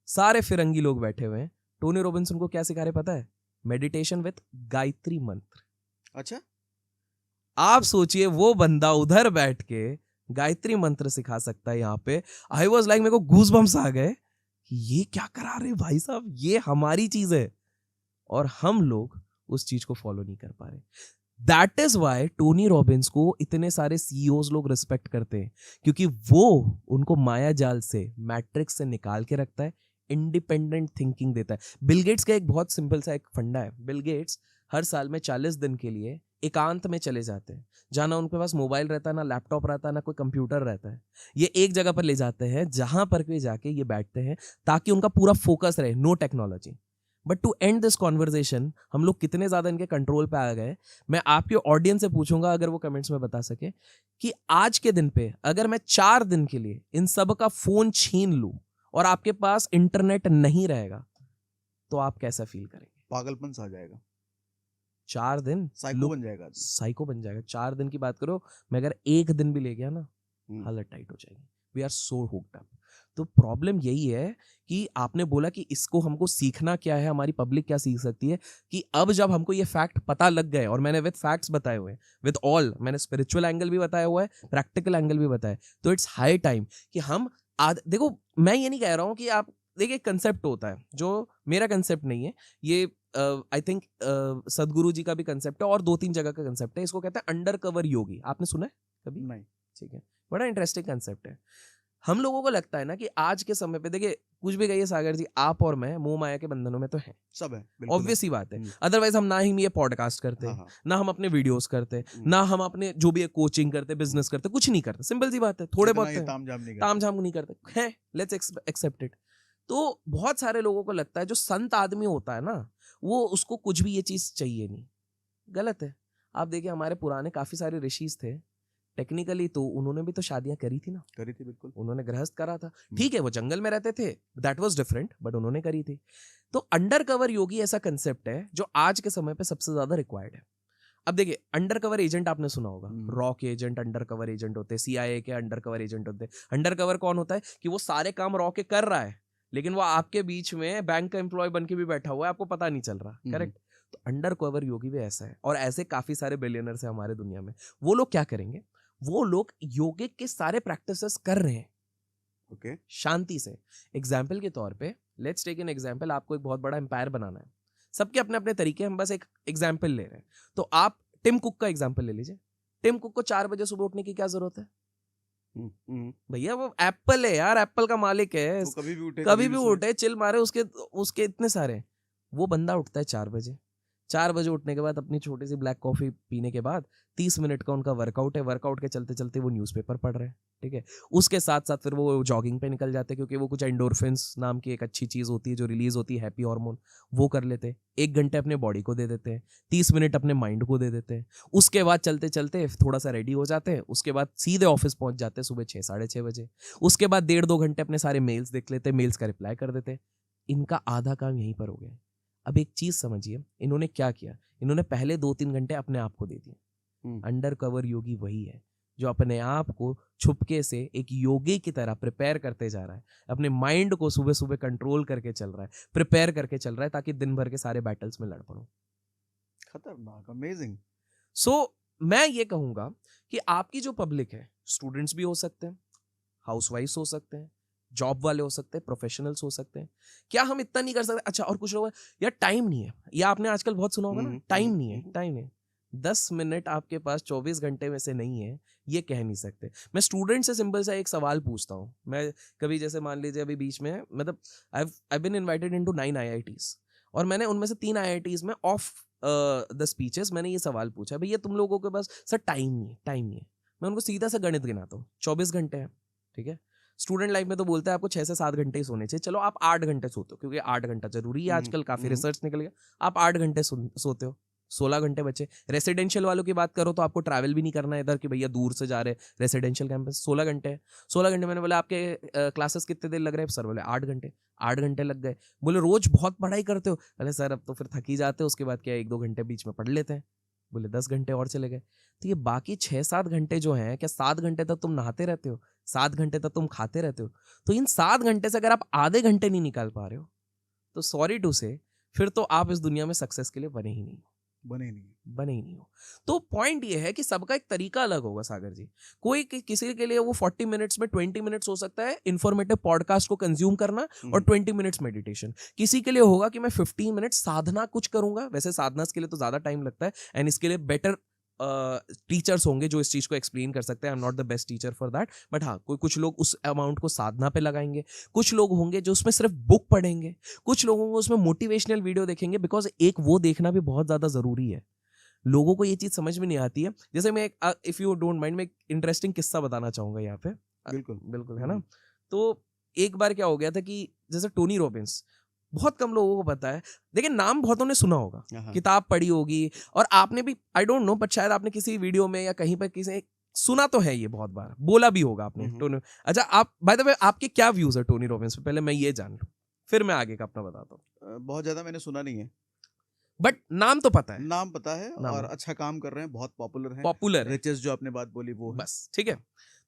सारे फिरंगी लोग बैठे हुए हैं। टोनी रॉबिन्स उनको क्या सिखा रहे पता है? मेडिटेशन विद गायत्री मंत्र। अच्छा, आप सोचिए वो बंदा उधर बैठ के गायत्री मंत्र सिखा सकता है यहाँ पे। आई वॉज लाइक, मेरे को गूज बम्स आ गए कि ये क्या करा रहे भाई साहब, ये हमारी चीज है और हम लोग उस चीज को फॉलो नहीं कर पा रहे। That is why Tony Robbins को इतने सारे सीईओज लोग रिस्पेक्ट करते हैं, क्योंकि वो उनको माया जाल से, मैट्रिक्स से निकाल के रखता है, इंडिपेंडेंट थिंकिंग देता है। बिल गेट्स का एक बहुत सिंपल सा एक फंडा है। बिल गेट्स हर साल में 40 दिन के लिए एकांत में चले जाते हैं, जहां ना उनके पास मोबाइल रहता है, ना लैपटॉप रहता है, ना कोई कंप्यूटर रहता है। ये एक जगह पर ले जाते हैं जहां पर भी जाके ये बैठते हैं ताकि उनका पूरा फोकस रहे, no technology. But to end this conversation, हम लोग कितने ज्यादा इनके कंट्रोल पे आ गए। मैं आपके ऑडियंस से पूछूंगा, अगर वो कमेंट्स में बता सके, कि आज के दिन पे अगर मैं 4 दिन के लिए इन सब का फोन छीन लूं और आपके पास इंटरनेट नहीं रहेगा, तो आप कैसा फील करेंगे? पागलपन सा आ जाएगा, 4 दिन साइको बन जाएगा आदमी। साइको बन जाएगा। 4 दिन की बात करो, मैं अगर 1 दिन भी ले गया ना, हालत टाइट हो जाएगी। We are so hooked up. तो प्रॉब्लम यही है कि आपने बोला कि इसको हमको सीखना क्या है, हमारी पब्लिक क्या सीख सकती है, कि अब जब हमको ये फैक्ट पता लग गए, और मैंने विद फैक्ट्स बताए हुए हैं, विद ऑल, मैंने स्पिरिचुअल एंगल भी बताया हुआ है, प्रैक्टिकल एंगल भी बताया, तो इट्स हाई टाइम कि हम देखो, मैं ये नहीं कह रहा हूं कि आप देखिए, कंसेप्ट होता है जो मेरा कंसेप्ट नहीं है, ये आई थिंक सदगुरु जी का भी कंसेप्ट है और 2-3 जगह का कंसेप्ट है। इसको कहते हैं अंडर कवर योगी। आपने सुना है कभी? नहीं। ठीक है, बड़ा इंटरेस्टिंग कंसेप्ट है। हम लोगों को लगता है ना कि आज के समय पे, देखिए कुछ भी कहिए सागर जी, आप और मैं मोह माया के बंधनों में तो हैं, सब है, बिल्कुल है। ऑब्वियस ही बात है। अदरवाइज हम ना ही ये पॉडकास्ट करते, हाँ, हाँ। ना हम अपने वीडियोस करते, ना हम अपने जो भी कोचिंग करते, बिजनेस करते, कुछ नहीं करते। सिंपल सी बात है, थोड़े इतना बहुत ये तामझाम नहीं करते। तामझाम नहीं करते हैं, लेट्स एक्सेप्ट इट। तो बहुत सारे लोगों को लगता है जो संत आदमी होता है ना, वो उसको कुछ भी ये चीज चाहिए नहीं। गलत है। आप देखिए, हमारे पुराने काफी सारे ऋषिज थे, टेक्निकली तो उन्होंने भी तो शादियां करी थी ना, करी थी, बिल्कुल। उन्होंने गृहस्थ करा था। ठीक है, वो जंगल में रहते थे, दैट वाज डिफरेंट, बट उन्होंने करी थी। तो अंडर कवर योगी ऐसा कंसेप्ट है जो आज के समय पे सबसे ज्यादा रिक्वायर्ड है। अब देखिए, अंडर कवर एजेंट आपने सुना होगा, रॉ के एजेंट अंडर कवर एजेंट होते हैं, सीआईए के अंडर कवर एजेंट होते हैं। अंडर कवर कौन होता है कि वो सारे काम रॉ के कर रहा है, लेकिन वो आपके बीच में बैंक का एम्प्लॉय बन के भी बैठा हुआ है, आपको पता नहीं चल रहा। करेक्ट? तो अंडर कवर योगी भी ऐसा है, और ऐसे काफी सारे बिलियनर्स हैं हमारे दुनिया में। वो लोग क्या करेंगे, वो लोग योगिक के सारे प्रैक्टिसेस कर रहे हैं, ओके, शांति से। एग्जाम्पल के तौर पे, लेट्स टेक एन एग्जाम्पल, आपको एक बहुत बड़ा एम्पायर बनाना है, सबके अपने अपने तरीके, हम बस एक एग्जाम्पल ले रहे हैं। तो आप टिम कुक का एग्जाम्पल ले लीजिए। टिम कुक को 4 बजे सुबह उठने की क्या जरूरत है? भैया वो एप्पल है यार, एप्पल का मालिक है, वो कभी भी उठे, कभी भी उठे, चिल मारे, उसके इतने सारे। वो बंदा उठता है 4 बजे। 4 बजे उठने के बाद अपनी छोटी सी ब्लैक कॉफी पीने के बाद 30 मिनट का उनका वर्कआउट है। वर्कआउट के चलते चलते वो न्यूज़पेपर पढ़ रहे हैं, ठीक है। उसके साथ साथ फिर वो जॉगिंग पे निकल जाते हैं, क्योंकि वो कुछ एंडोर्फिन्स नाम की एक अच्छी चीज़ होती है जो रिलीज होती है, हैप्पी हार्मोन, वो कर लेते हैं। 1 घंटे अपने बॉडी को दे देते हैं, 30 मिनट अपने माइंड को दे देते हैं। उसके बाद चलते चलते थोड़ा सा रेडी हो जाते हैं, उसके बाद सीधे ऑफिस पहुंच जाते हैं सुबह 6 साढ़े 6 बजे। उसके बाद 1.5-2 घंटे अपने सारे मेल्स देख लेते हैं, मेल्स का रिप्लाई कर देते हैं। इनका आधा काम यहीं पर हो गया। अब एक चीज समझिए, इन्होंने क्या किया, इन्होंने पहले 2-3 घंटे अपने आप को दे दिए। अंडर कवर योगी वही है जो अपने आप को छुपके से एक योगी की तरह प्रिपेयर करते जा रहा है, अपने माइंड को सुबह सुबह कंट्रोल करके चल रहा है, प्रिपेयर करके चल रहा है, ताकि दिन भर के सारे बैटल्स में लड़ पड़ो। खतरनाक, अमेजिंग। सो मैं ये कहूंगा कि आपकी जो पब्लिक है, स्टूडेंट्स भी हो सकते हैं, हाउसवाइफ्स हो सकते हैं, जॉब वाले हो सकते हैं, प्रोफेशनल्स हो सकते हैं, क्या हम इतना नहीं कर सकते? अच्छा, और कुछ लोग यार टाइम नहीं है, या आपने आजकल बहुत सुना होगा ना, टाइम नहीं है, टाइम है। 10 मिनट आपके पास 24 घंटे में से नहीं है, ये कह नहीं सकते। मैं स्टूडेंट से सिंपल सा एक सवाल पूछता हूँ। मैं कभी, जैसे मान लीजिए अभी बीच में, मतलब I been invited into 9 IITs, और मैंने उनमें से 3 IITs में ऑफ द स्पीचेस मैंने ये सवाल पूछा, भैया तुम लोगों के पास सर टाइम नहीं है, टाइम नहीं है। मैं उनको सीधा सा गणित गिनाता हूँ, 24 घंटे हैं, ठीक है। स्टूडेंट लाइफ में तो बोलते हैं आपको 6 से 7 घंटे ही सोने चाहिए, चलो आप 8 घंटे सोते हो, क्योंकि 8 घंटा जरूरी है आजकल, काफी रिसर्च निकल गया। आप 8 घंटे सोते हो, 16 घंटे बचे। रेसिडेंशियल वालों की बात करो तो आपको ट्रैवल भी नहीं करना है इधर कि भैया दूर से जा रहे, रेसिडेंशियल कैंपस 16 घंटे है। 16 घंटे मैंने बोला आपके क्लासेस कितने देर लग रहे हैं? सर बोले 8 घंटे। 8 घंटे लग गए। बोले रोज बहुत पढ़ाई करते हो? अरे सर अब तो फिर थक ही जाते हो, उसके बाद क्या 1-2 घंटे बीच में पढ़ लेते हैं। बोले 10 घंटे और चले गए। तो ये बाकी 6-7 घंटे जो हैं, क्या 7 घंटे तक तुम नहाते रहते हो? 7 घंटे तक तुम खाते रहते हो? तो इन 7 घंटे से अगर आप आधे घंटे नहीं निकाल पा रहे हो, तो सॉरी टू से, फिर तो आप इस दुनिया में सक्सेस के लिए बने ही नहीं। बने ही नहीं। बने ही नहीं हो। तो पॉइंट ये है कि सबका एक तरीका अलग होगा सागर जी। कोई किसी के लिए वो 40 मिनट्स में 20 मिनट्स हो सकता है इन्फॉर्मेटिव पॉडकास्ट को कंज्यूम करना और 20 मिनट्स मेडिटेशन। किसी के लिए होगा कि मैं 15 मिनट्स साधना कुछ करूंगा। वैसे साधना के लिए तो ज्यादा टाइम लगता है एंड इसके लिए बेटर टीचर्स होंगे जो इस चीज को एक्सप्लेन कर सकते हैं। I am not the best teacher for that, but हाँ कुछ लोग उस अमाउंट को साधना पे लगाएंगे। कुछ लोग होंगे जो उसमें सिर्फ बुक पढ़ेंगे। कुछ लोगों को उसमें मोटिवेशनल वीडियो देखेंगे, बिकॉज एक वो देखना भी बहुत ज्यादा जरूरी है। लोगों को ये चीज समझ में नहीं आती है। जैसे मैं इफ यू डोंट माइंड, मैं एक इंटरेस्टिंग किस्सा बताना चाहूंगा यहाँ पे। बिल्कुल बिल्कुल, है ना। तो एक बार क्या हो गया था कि जैसे टोनी रॉबिन्स, बहुत कम लोगों को पता है, लेकिन नाम बहुतों ने सुना होगा, किताब पढ़ी होगी और आपने भी, आई डोंट नो, बट शायद आपने किसी वीडियो में या कहीं पर किसी सुना तो है, ये बहुत बार बोला भी होगा आपने टोनी। अच्छा, आप बाय द वे आपके क्या व्यूज है टोनी रॉबिन्स पे, पहले मैं ये जान लूं, फिर मैं आगे का अपना बताता हूँ। बहुत ज्यादा मैंने सुना नहीं है, बट नाम तो पता है। नाम पता है नाम और है। अच्छा काम कर रहे हैं, बहुत पॉपुलर हैं। पॉपुलर है, रिचेस जो आपने बात बोली वो है। बस ठीक है।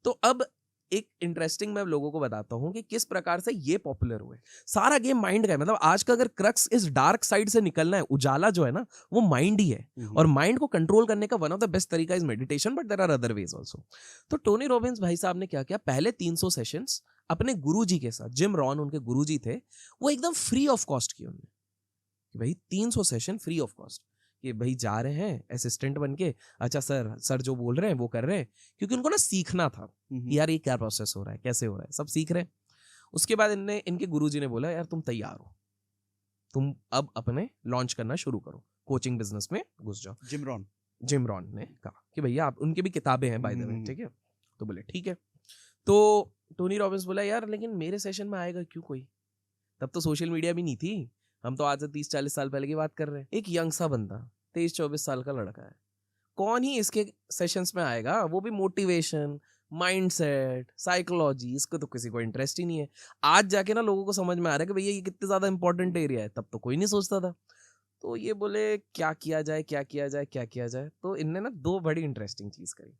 तो अब एक इंटरेस्टिंग मैं लोगों को बताता हूं कि किस प्रकार से ये पॉपुलर हुए। सारा गेम माइंड का है। मतलब आज का अगर क्रक्स इस डार्क साइड से निकलना है, उजाला जो है ना, वो माइंड ही है। और माइंड को कंट्रोल करने का वन ऑफ द बेस्ट तरीका is meditation, but there are other ways also. तो टोनी रॉबिन्स भाई साहब ने क्या किया, पहले 300 सेशंस अपने गुरुजी के साथ, जिम रॉन उनके गुरुजी थे, वो एकदम फ्री ऑफ कॉस्ट किए उन्होंने। कि भाई 300 सेशन फ्री ऑफ कॉस्ट, कि भाई जा रहे हैं असिस्टेंट बन के, अच्छा सर जो बोल रहे हैं वो कर रहे हैं, क्योंकि उनको ना सीखना था कि यार ये क्या प्रोसेस हो रहा है, कैसे हो रहा है, सब सीख रहे हैं। उसके बाद इनके गुरुजी ने बोला यार तुम तैयार हो, तुम अब अपने लॉन्च करना शुरू करो, कोचिंग बिजनेस में घुस जाओ। जिम रॉन ने कहा कि भैया आप, उनकी भी किताबें हैं बाय द वे, ठीक है। तो बोले ठीक है। तो टोनी रॉबिन्स बोला यार लेकिन मेरे सेशन में आएगा क्यों कोई, तब तो सोशल मीडिया भी नहीं थी, हम तो आज से 30-40 साल पहले की बात कर रहे हैं। एक यंग सा बंदा 23-24 साल का लड़का है, कौन ही इसके सेशंस में आएगा, वो भी मोटिवेशन, माइंडसेट, साइकोलॉजी, इसको तो किसी को इंटरेस्ट ही नहीं है। आज जाके ना लोगों को समझ में आ रहा है कि भैया ये कितने ज्यादा इंपॉर्टेंट एरिया है, तब तो कोई नहीं सोचता था। तो ये बोले क्या किया जाए, क्या किया जाए, क्या किया जाए। तो इनने ना दो बड़ी इंटरेस्टिंग चीज करी।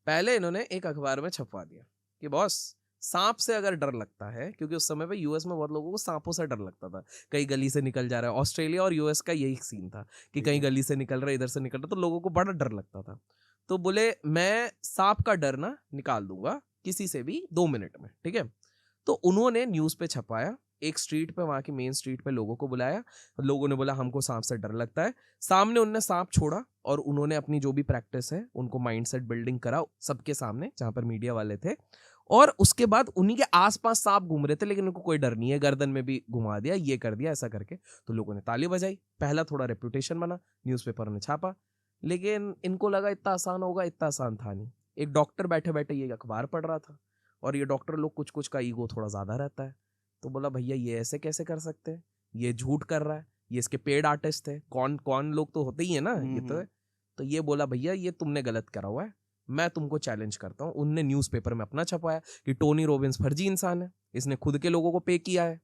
पहले इन्होंने एक अखबार में छपवा दिया कि बॉस सांप से अगर डर लगता है, क्योंकि उस समय पे यूएस में बहुत लोगों को सांपों से डर लगता था, कई गली से निकल जा रहा है। ऑस्ट्रेलिया और यूएस का यही सीन था कि कहीं गली से निकल रहा है, इधर से निकल रहा, तो लोगों को बड़ा डर लगता था। तो बोले मैं सांप का डर ना निकाल दूंगा किसी से भी 2 मिनट में, ठीक है। तो उन्होंने न्यूज पे छपाया, एक स्ट्रीट पे, वहां की मेन स्ट्रीट पे लोगों को बुलाया। लोगों ने बोला हमको सांप से डर लगता है। सामने उनने सांप छोड़ा और उन्होंने अपनी जो भी प्रैक्टिस है उनको माइंडसेट बिल्डिंग करा सबके सामने, जहां पर मीडिया वाले थे। और उसके बाद उन्हीं के आसपास सांप घूम रहे थे, लेकिन उनको कोई डर नहीं है, गर्दन में भी घुमा दिया, ये कर दिया, ऐसा करके। तो लोगों ने ताली बजाई, पहला थोड़ा रेपुटेशन बना, न्यूज़पेपर ने छापा। लेकिन इनको लगा इतना आसान होगा, इतना आसान था नहीं। एक डॉक्टर बैठे बैठे ये अखबार पढ़ रहा था, और ये डॉक्टर लोग कुछ कुछ का ईगो थोड़ा ज्यादा रहता है। तो बोला भैया ये ऐसे कैसे कर सकते हैं, ये झूठ कर रहा है, ये इसके पेड आर्टिस्ट है, कौन कौन लोग तो होते ही है ना, ये तो है। तो ये बोला भैया ये तुमने गलत करा हुआ है, मैं तुमको चैलेंज करता हूँ। उनने न्यूज़पेपर में अपना छपाया कि टोनी रॉबिन्स फर्जी इंसान है, इसने खुद के लोगों को पे किया है,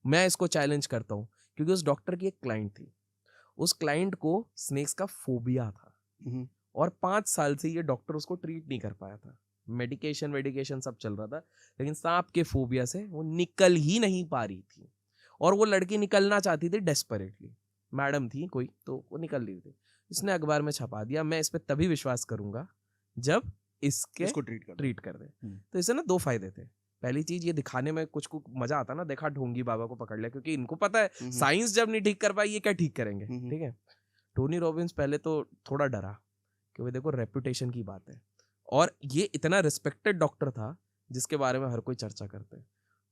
मैं इसको चैलेंज करता हूँ। क्योंकि उस डॉक्टर की एक क्लाइंट थी, उस क्लाइंट को स्नेक्स का फोबिया था, और 5 साल से ये डॉक्टर उसको ट्रीट नहीं कर पाया था। मेडिकेशन सब चल रहा था, लेकिन सांप के फोबिया से वो निकल ही नहीं पा रही थी। और वो लड़की निकलना चाहती थी डेस्परेटली, मैडम थी कोई, तो वो निकल रही थी। इसने अखबार में छपा दिया, मैं इस पर तभी विश्वास करूंगा जब इसको ट्रीट कर दे। तो इससे ना 2 फायदे थे। पहली चीज, ये दिखाने में कुछ मजा आता ना, देखा ढोंगी बाबा को पकड़ लिया, क्योंकि इनको पता है साइंस जब नहीं ठीक कर पाई ये क्या ठीक करेंगे, ठीक है। टोनी रॉबिन्स पहले तो थोड़ा डरा, क्योंकि देखो रेपुटेशन की बात है, और ये इतना रिस्पेक्टेड डॉक्टर था जिसके बारे में हर कोई चर्चा करते हैं।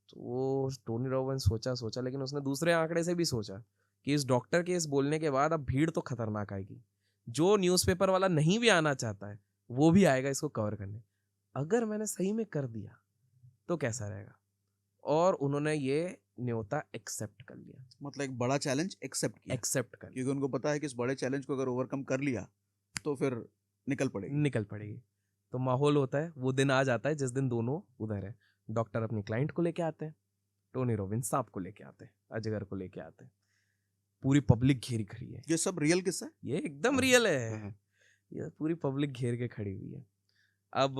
तो वो टोनी रॉबिन्स सोचा, लेकिन उसने दूसरे आंकड़े से भी सोचा कि इस डॉक्टर के इस बोलने के बाद अब भीड़ तो खतरनाक आएगी, जो न्यूज़पेपर वाला नहीं भी आना चाहता है वो भी आएगा इसको कवर करने। अगर मैंने सही में कर दिया तो कैसा रहेगा, और उन्होंने ये न्योता एक्सेप्ट कर लिया। मतलब एक बड़ा चैलेंज एक्सेप्ट कर, क्योंकि उनको पता है कि इस बड़े चैलेंज को अगर ओवरकम कर लिया तो फिर निकल पड़ेगी। तो माहौल होता है, वो दिन आ जाता है जिस दिन दोनों उधर है। डॉक्टर अपनी क्लाइंट को लेके आते हैं, टोनी रॉबिन्स सांप को लेके आते हैं, अजगर को लेके आते हैं। पूरी पब्लिक घेरी खड़ी है। ये सब रियल किस्सा है? ये एकदम रियल है। ये पूरी पब्लिक घेर के खड़ी हुई है। अब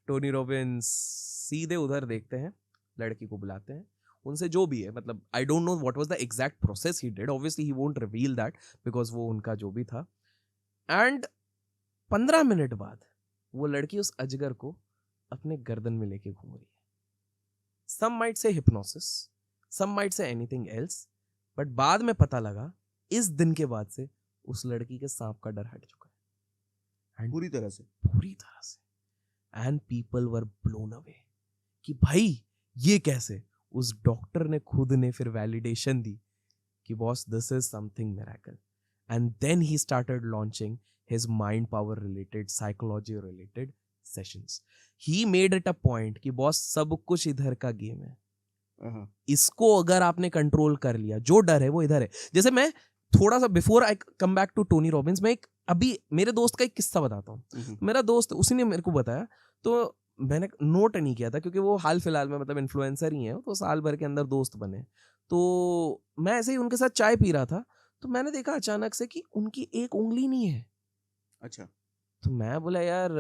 टोनी रॉबिन्स सीधे उधर देखते हैं, लड़की को बुलाते हैं, उनसे जो भी है, मतलब I don't know what was the exact process he did, obviously he won't reveal that because वो उनका जो भी था। एंड 15 मिनट बाद वो लड़की उस अजगर को अपने गर्दन में लेके घूम रही है. Some might say hypnosis, some might say anything else, but बाद में पता लगा इस दिन के बाद से उस लड़की के सांप का डर हट चुका है. पूरी तरह से. And people were blown away कि भाई ये कैसे. उस डॉक्टर ने खुद ने फिर वैलिडेशन दी कि boss this is something miracle. And then he started launching his mind power related, psychology related sessions. He made it a point कि बॉस सब कुछ इधर का गेम है. इसको अगर आपने कंट्रोल कर लिया, जो डर है वो इधर है. जैसे मैं थोड़ा सा before I come back to Tony Robbins, मैं एक अभी मेरे दोस्त का एक किस्सा बताता हूँ. मेरा दोस्त, उसी ने मेरे को बताया, तो मैंने नोट नहीं किया था क्योंकि वो हाल फिलहाल में मतलब इन्फ्लुएंसर ही है, तो साल भर के अंदर दोस्त बने. तो मैं ऐसे ही उनके साथ चाय पी रहा था, तो मैंने देखा अचानक से कि उनकी एक उंगली नहीं है. अच्छा. तो मैं बोला यार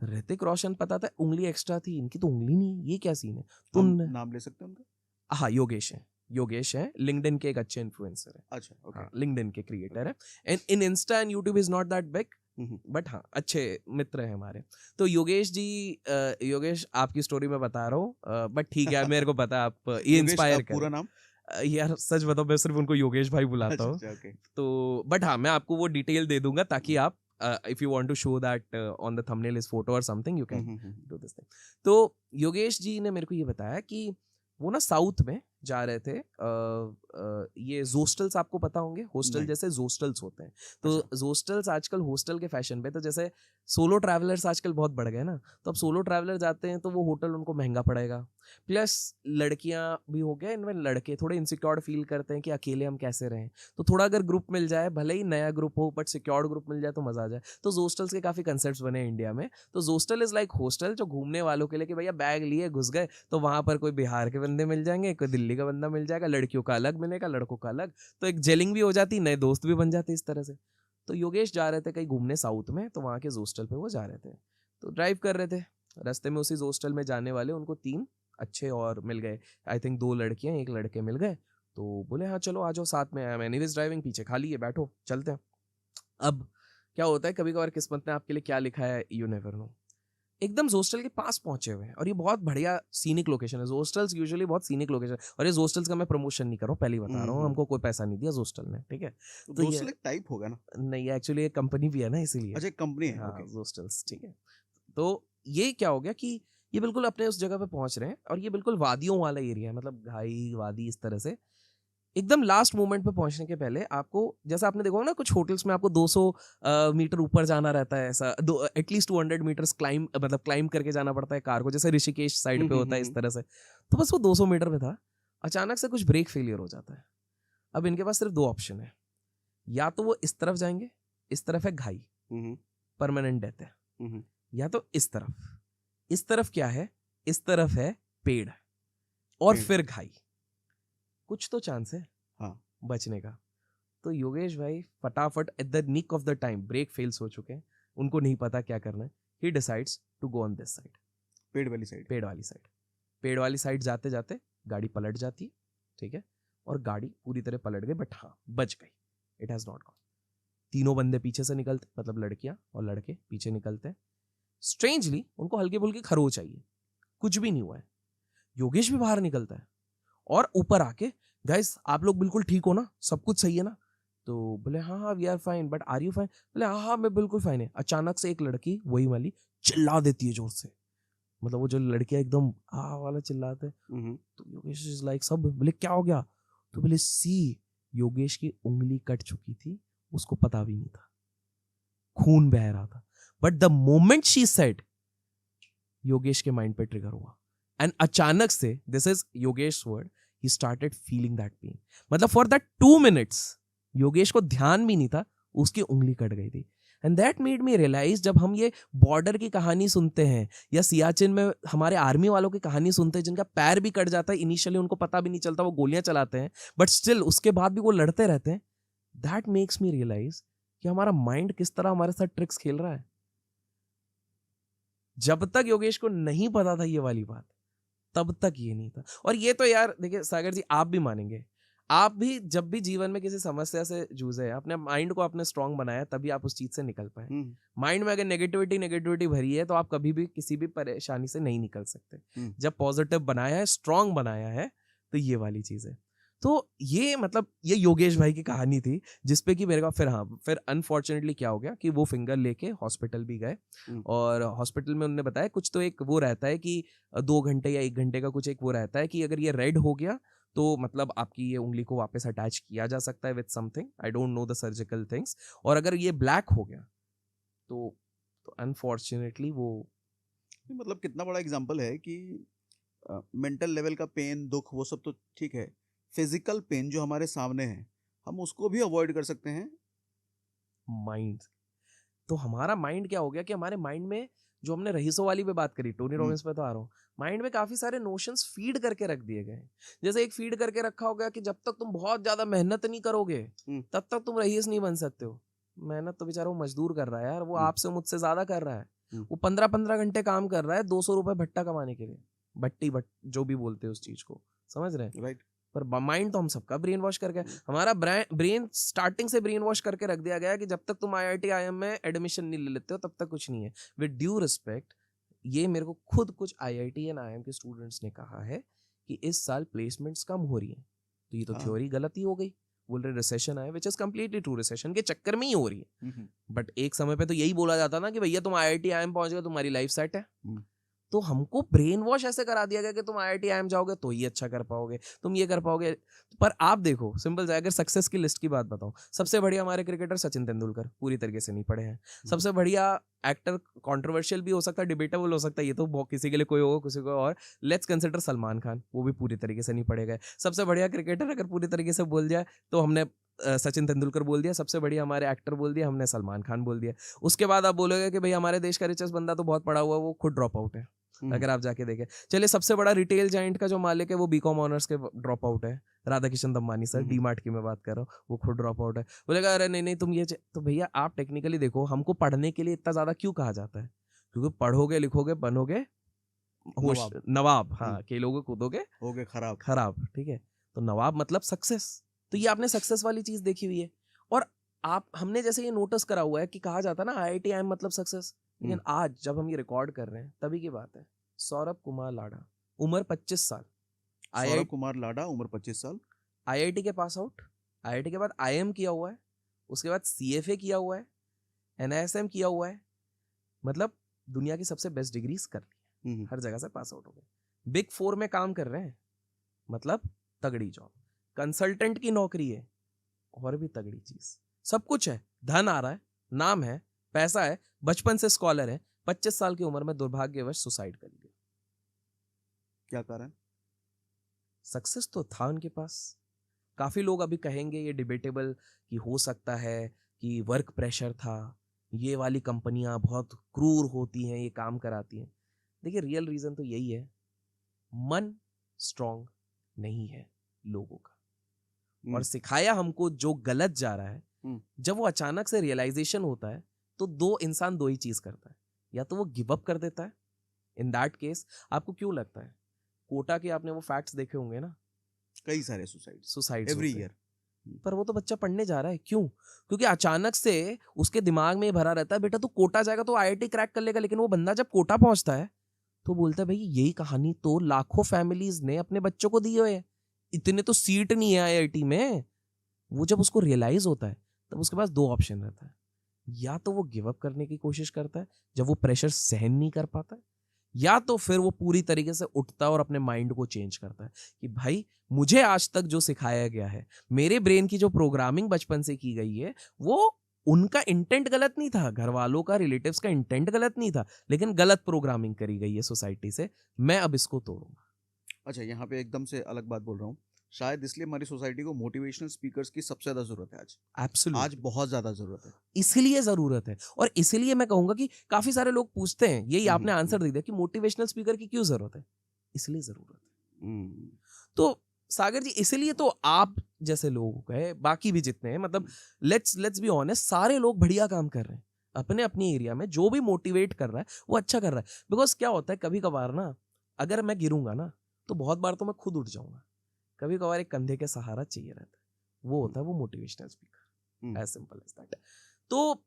ऋतिक रोशन पता था उंगली एक्स्ट्रा थी, इनकी तो उंगली नहीं, ये क्या सीन है. तो नाम ले सकते हैं उनका? हाँ, योगेश है, लिंक्डइन के एक अच्छे इन्फ्लुएंसर है. अच्छा, ओके. हाँ, लिंक्डइन के क्रिएटर है. And in Insta and YouTube is not that big, but हाँ अच्छे मित्र हैं हमारे. तो योगेश जी, योगेश आपकी स्टोरी में बता रहा हूँ, बट ठीक है मेरे को पता आप ये इंस्पायर कर. पूरा नाम? यार सच बताओ, मैं सिर्फ उनको योगेश भाई बुलाता हूँ. तो बट हाँ, मैं आपको वो डिटेल दे दूंगा ताकि आप if you want to show that on the thumbnail is photo or something, you can do this thing. तो योगेश जी ने मेरे को ये बताया कि वो ना साउथ में जा रहे थे. ये जोस्टल्स आपको पता होंगे, हॉस्टल जैसे जोस्टल्स होते हैं. तो जोस्टल्स आजकल हॉस्टल के फैशन पे, तो जैसे सोलो ट्रैवलर्स आजकल बहुत बढ़ गए ना, तो अब सोलो ट्रैवलर जाते हैं तो वो होटल उनको महंगा पड़ेगा. प्लस लड़कियां भी हो गया, इनमें लड़के थोड़े इनसिक्योर फील करते हैं कि अकेले हम कैसे रहें. तो थोड़ा अगर ग्रुप मिल जाए, भले ही नया ग्रुप हो बट सिक्योर्ड ग्रुप मिल जाए तो मजा आ जाए. तो जोस्टल्स के काफी कंसेप्ट्स बने हैं इंडिया में. तो जोस्टल इज लाइक हॉस्टल जो घूमने वालों के लिए, कि भैया बैग लिए घुस गए, तो वहां पर कोई बिहार के बंदे मिल जाएंगे, कोई दिल्ली का बंदा मिल जाएगा, लड़कियों का अलग मिलेगा, लड़कों का अलग. तो एक जेलिंग भी हो जाती, नए दोस्त भी बन जाते इस तरह से. तो योगेश जा रहे थे कहीं घूमने साउथ में, तो वहाँ के जोस्टल पे वो जा रहे थे. तो ड्राइव कर रहे थे, रास्ते में उसी जोस्टल में जाने वाले उनको 3 अच्छे और मिल गए. आई थिंक 2 लड़कियां, 1 लड़के मिल गए. तो बोले हाँ चलो आ जाओ साथ में, आई एम एनीवेज ड्राइविंग, पीछे खाली है, बैठो चलते हैं. अब क्या होता है, कभी कभार किस्मत ने आपके लिए क्या लिखा है यू नेवर नो. एकदम जोस्टल के पास पहुंचे हुए हैं, और ये बहुत बढ़िया सीनिक लोकेशन है. जोस्टल्स यूजुअली बहुत सीनिक लोकेशन, और ये जोस्टल्स का मैं प्रमोशन नहीं कर रहा हूँ, पहले बता रहा हूँ, हमको कोई पैसा नहीं दिया जोस्टल ने, ठीक है. तो जोस्टल एक टाइप होगा ना? नहीं, एक्चुअली एक कंपनी भी है ना, इसीलिए. अच्छा, कंपनी है. हाँ, जोस्टल्स, ठीक है. तो ये क्या हो गया कि ये बिल्कुल अपने उस जगह पे पहुंच रहे हैं, और ये बिल्कुल वादियों वाला एरिया है, मतलब घाई वादी इस तरह से. एकदम लास्ट मोमेंट पे पहुंचने के पहले आपको, जैसा आपने देखा ना कुछ होटल्स में आपको 200 मीटर ऊपर जाना रहता है, ऐसा एटलीस्ट 200 मीटर्स क्लाइम, मतलब क्लाइम करके जाना पड़ता है कार को, जैसे ऋषिकेश साइड पे होता है इस तरह से. तो बस वो 200 मीटर पे था, अचानक से कुछ ब्रेक फेलियर हो जाता है. अब इनके पास सिर्फ 2 ऑप्शन है, या तो वो इस तरफ जाएंगे, इस तरफ है घाई, परमानेंट डेथ है, या तो इस तरफ क्या है, इस तरफ है पेड़, और फिर घाई. कुछ तो चांस है हाँ बचने का. तो योगेश भाई फटाफट at the nick of the time, brake fails हो चुके हैं, उनको नहीं पता क्या करना है, he decides to go on this side, पेड़ वाली साइड जाते जाते गाड़ी पलट जाती है, ठीक है, और गाड़ी पूरी तरह पलट गई, बट हाँ बच गई, इट हैज नॉट गॉन. तीनों बंदे पीछे से निकलते, मतलब लड़कियां और लड़के पीछे निकलते हैं. स्ट्रेंजली उनको हल्की फुल्की खरोच आई है, कुछ भी नहीं हुआ है. योगेश भी बाहर निकलता है और ऊपर आके, गाइस आप लोग बिल्कुल ठीक हो ना, सब कुछ सही है ना. तो बोले हाँ हाँ we are fine, but are you fine? बोले हाँ हाँ मैं बिल्कुल फाइन है. अचानक से एक लड़की, वही वाली, चिल्ला देती है जोर से, मतलब वो जो लड़कियां एकदम आ वाला चिल्लाते. तो योगेश इज लाइक, सब बोले क्या हो गया? तो बोले सी, योगेश की उंगली कट चुकी थी, उसको पता भी नहीं था, खून बह रहा था. But the moment she said, Yogesh के माइंड पे ट्रिगर हुआ, एंड अचानक से, this is Yogesh word, he started feeling that pain. मतलब for that 2 minutes योगेश को ध्यान भी नहीं था, उसकी उंगली कट गई थी. And that made me realize, जब हम ये बॉर्डर की कहानी सुनते हैं, या सियाचिन में हमारे आर्मी वालों की कहानी सुनते हैं जिनका पैर भी कट जाता है, इनिशियली उनको पता भी नहीं चलता, वो गोलियां चलाते हैं, बट स्टिल उसके बाद भी वो लड़ते रहते हैं. That makes me realize कि हमारा माइंड किस तरह हमारे साथ ट्रिक्स खेल रहा है. जब तक योगेश को नहीं पता था ये वाली बात, तब तक ये नहीं था. और ये तो यार देखिए सागर जी, आप भी मानेंगे, आप भी जब भी जीवन में किसी समस्या से जूझे, अपने माइंड को आपने स्ट्रांग बनाया, तभी आप उस चीज से निकल पाए। माइंड में अगर नेगेटिविटी भरी है तो आप कभी भी किसी भी परेशानी से नहीं निकल सकते। जब पॉजिटिव बनाया है, स्ट्रांग बनाया है, तो ये वाली चीज है। तो ये मतलब ये योगेश भाई की कहानी थी, जिसपे कि मेरे को फिर अनफॉर्चुनेटली क्या हो गया कि वो फिंगर लेके हॉस्पिटल भी गए, और हॉस्पिटल में उन्होंने बताया कुछ तो एक वो रहता है कि 2 घंटे या 1 घंटे का कुछ एक वो रहता है कि अगर ये रेड हो गया तो मतलब आपकी ये उंगली को वापस अटैच किया जा सकता है with something, I don't know the surgical things, और अगर ये ब्लैक हो गया तो अनफॉर्चुनेटली वो मतलब कितना बड़ा एग्जाम्पल है कि मेंटल लेवल का पेन, दुख, वो सब तो ठीक है, फिजिकल पेन जो हमारे सामने है हम उसको भी अवॉइड कर सकते हैं। माइंड, तो हमारा माइंड क्या हो गया कि हमारे माइंड में जो हमने रईसों वाली पे बात करी, टोनी रॉबिन्स पे तो आ रहा हूँ, माइंड में काफी सारे नोशंस फीड करके रख दिए गए। जैसे एक फीड करके रखा हो गया कि जब तक तुम बहुत ज्यादा मेहनत नहीं करोगे तब तक तुम रईस नहीं बन सकते हो। मेहनत तो बेचारा वो मजदूर कर रहा है यार, वो आपसे मुझसे ज्यादा कर रहा है, वो 15-15 घंटे काम कर रहा है 200 रुपए भट्टा कमाने के लिए, भट्टी जो भी बोलते हैं उस चीज को, समझ रहे हैं? राइट। पर माइंड तो हम सबका ब्रेन वॉश करके, हमारा ब्रेन स्टार्टिंग से ब्रेन वॉश करके रख दिया गया है कि जब तक तुम IIT IIM में एडमिशन नहीं ले लेते हो तब तक कुछ नहीं है। विद ड्यू रिस्पेक्ट, ये मेरे को खुद कुछ IIT एंड IIM के स्टूडेंट्स ने कहा है कि इस साल प्लेसमेंट्स कम हो रही है, तो ये तो थ्योरी गलत ही हो गई। बोल रहे रिसेशन आए, which is completely true, recession के चक्कर में ही हो रही है। बट एक समय पे तो यही बोला जाता ना कि भैया तुम IIT IIM पहुंच गए, तुम्हारी लाइफ सेट है। तो हमको ब्रेन वॉश ऐसे करा दिया गया कि तुम IIT IIM जाओगे तो ही अच्छा कर पाओगे, तुम ये कर पाओगे। पर आप देखो, सिंपल है, अगर सक्सेस की लिस्ट की बात बताऊं, सबसे बढ़िया हमारे क्रिकेटर सचिन तेंदुलकर पूरी तरीके से नहीं पढ़े हैं। सबसे बढ़िया एक्टर, कंट्रोवर्शियल भी हो सकता है, डिबेटेबल हो सकता है, ये तो बहुत किसी के लिए कोई होगा, किसी को और, लेट्स कंसिडर सलमान खान, वो भी पूरी तरीके से नहीं पढ़े गए। सबसे बढ़िया क्रिकेटर अगर पूरी तरीके से बोल जाए तो हमने सचिन तेंदुलकर बोल दिया, सबसे बढ़िया हमारे एक्टर बोल दिया हमने, सलमान खान बोल दिया। उसके बाद आप बोलोगे कि भाई हमारे देश का रिचेस्ट बंदा तो बहुत पढ़ा हुआ, वो खुद ड्रॉप आउट है। अगर आप जाके देखें, चलिए सबसे बड़ा रिटेल जाइंट का जो मालिक है वो बीकॉम ऑनर्स के ड्रॉप आउट है, राधा किशन दम्मानी सर, डीमार्ट की मैं बात कर रहा हूँ, वो खुद ड्रॉप आउट है। बोलेगा अरे नहीं नहीं तुम ये, तो भैया आप टेक्निकली देखो, हमको पढ़ने के लिए इतना ज्यादा क्यों कहा जाता है? क्योंकि पढ़ोगे लिखोगे बनोगे होश नवाब, हाँ, खेलोगे कूदोगे होगे खराब, ठीक है? तो नवाब मतलब सक्सेस। तो ये आपने सक्सेस वाली चीज देखी हुई है, और आप हमने जैसे ये नोटिस करा हुआ है कि कहा जाता है ना IIT IIM मतलब सक्सेस, लेकिन आज जब हम ये रिकॉर्ड कर रहे हैं तभी की बात है, सौरभ कुमार लाडा उम्र 25 साल, सौरभ कुमार लाडा उम्र 25 साल, IIT के पास आउट, IIT के बाद IIM किया हुआ है, उसके बाद CFA किया हुआ है, NISM किया हुआ है, मतलब दुनिया की सबसे बेस्ट डिग्रीज कर ली है, हर जगह से पास आउट हो गए, Big 4 में काम कर रहे हैं, मतलब तगड़ी जॉब, कंसल्टेंट की नौकरी है, और भी तगड़ी चीज, सब कुछ है, धन आ रहा है, नाम है, पैसा है, बचपन से स्कॉलर है, 25 साल की उम्र में दुर्भाग्यवश सुसाइड कर लिया। क्या कारण? सक्सेस तो था उनके पास। काफी लोग अभी कहेंगे ये डिबेटेबल कि हो सकता है कि वर्क प्रेशर था, ये वाली कंपनियां बहुत क्रूर होती हैं, ये काम कराती हैं। देखिए रियल रीजन तो यही है, मन स्ट्रांग नहीं है लोगों का, और सिखाया हमको जो गलत जा रहा है, जब वो अचानक से रियलाइजेशन होता है तो इंसान दो ही चीज करता है, या तो वो गिव अप कर देता है। इन दैट केस आपको क्यों लगता है कोटा के, आपने वो फैक्ट्स देखे होंगे ना, कई सारे सुसाइड एवरी ईयर, पर वो तो बच्चा पढ़ने जा रहा है, क्यों? क्योंकि अचानक से उसके दिमाग में भरा रहता है बेटा तू कोटा जाएगा तो IIT क्रैक कर लेगा, लेकिन वो बंदा जब कोटा पहुंचता है तो बोलता है भाई यही कहानी तो लाखों फैमिलीज ने अपने बच्चों को दी हुई है, इतने तो सीट नहीं है IIT में। वो जब उसको रियलाइज होता है तब उसके पास 2 ऑप्शन रहता है, या तो वो गिव अप करने की कोशिश करता है जब वो प्रेशर सहन नहीं कर पाता है, या तो फिर वो पूरी तरीके से उठता है और अपने माइंड को चेंज करता है कि भाई मुझे आज तक जो सिखाया गया है, मेरे ब्रेन की जो प्रोग्रामिंग बचपन से की गई है, वो उनका इंटेंट गलत नहीं था, घर वालों का, रिलेटिव्स का इंटेंट गलत नहीं था, लेकिन गलत प्रोग्रामिंग करी गई है सोसाइटी से, मैं अब इसको तोड़ूंगा। अच्छा, यहाँ पे एकदम से अलग बात बोल रहा हूँ, शायद इसलिए हमारी सोसाइटी को मोटिवेशनल स्पीकर्स की सबसे ज्यादा जरूरत है आज। एब्सोल्युटली, आज बहुत ज्यादा जरूरत है, इसलिए जरूरत है। और इसलिए मैं कहूंगा कि काफी सारे लोग पूछते हैं, यही आपने आंसर दे दिया कि मोटिवेशनल स्पीकर की क्यों जरूरत है, इसलिए जरूरत है। तो सागर जी, इसलिए तो आप जैसे लोग हैं, बाकी भी जितने हैं, मतलब लेट्स बी ऑनेस्ट, सारे लोग बढ़िया काम कर रहे हैं अपने अपने एरिया में, जो भी मोटिवेट कर रहा है वो अच्छा कर रहा है। बिकॉज क्या होता है, कभी कभार ना अगर मैं गिरूंगा ना तो बहुत बार तो मैं खुद उठ जाऊंगा, कभी कभार एक कंधे के सहारा चाहिए रहता है, वो होता है वो motivational speaker, as simple as that. तो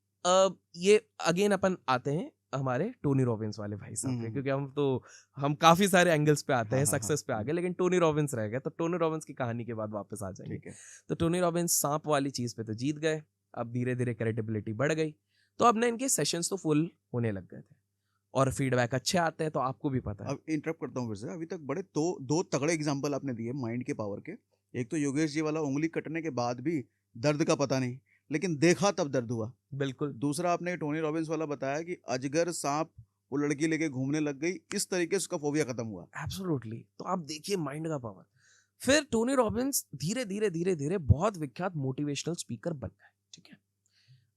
ये अगेन अपन आते हैं हमारे टोनी रॉबिन्स वाले भाई साहब पे, क्योंकि हम काफी सारे एंगल्स पे आते हैं, सक्सेस पे आ गए, लेकिन टोनी रॉबिन्स रह गए, तो टोनी रॉबिन्स की कहानी के बाद वापस आ जाएंगे। तो टोनी रॉबिन्स सांप वाली चीज पे तो जीत गए, अब धीरे धीरे क्रेडिबिलिटी बढ़ गई, तो अब ना इनके सेशंस तो फुल होने लग गए थे और फीडबैक अच्छे आते हैं, तो आपको भी पता है। अब इंटरप्ट करता हूँ फिर से, अभी तक बड़े दो तगड़े एग्जांपल आपने दिए माइंड के पावर के। एक तो योगेश जी वाला, उंगली कटने के बाद भी दर्द का पता नहीं, लेकिन देखा तब दर्द हुआ। बिल्कुल। दूसरा आपने टोनी रॉबिन्स वाला बताया कि अजगर सांप वो लड़की लेके घूमने लग गई, इस तरीके से उसका फोबिया खत्म हुआ। एब्सोल्युटली। तो आप देखिए माइंड का पावर। फिर टोनी रॉबिन्स धीरे धीरे धीरे धीरे बहुत विख्यात मोटिवेशनल स्पीकर बन गए, ठीक है।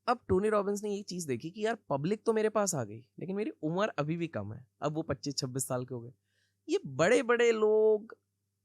अब टोनी रॉबिन्स ने ये चीज देखी कि यार पब्लिक तो मेरे पास आ गई, लेकिन मेरी उम्र अभी भी कम है, अब वो 25-26 साल के हो गए। ये बड़े बड़े लोग,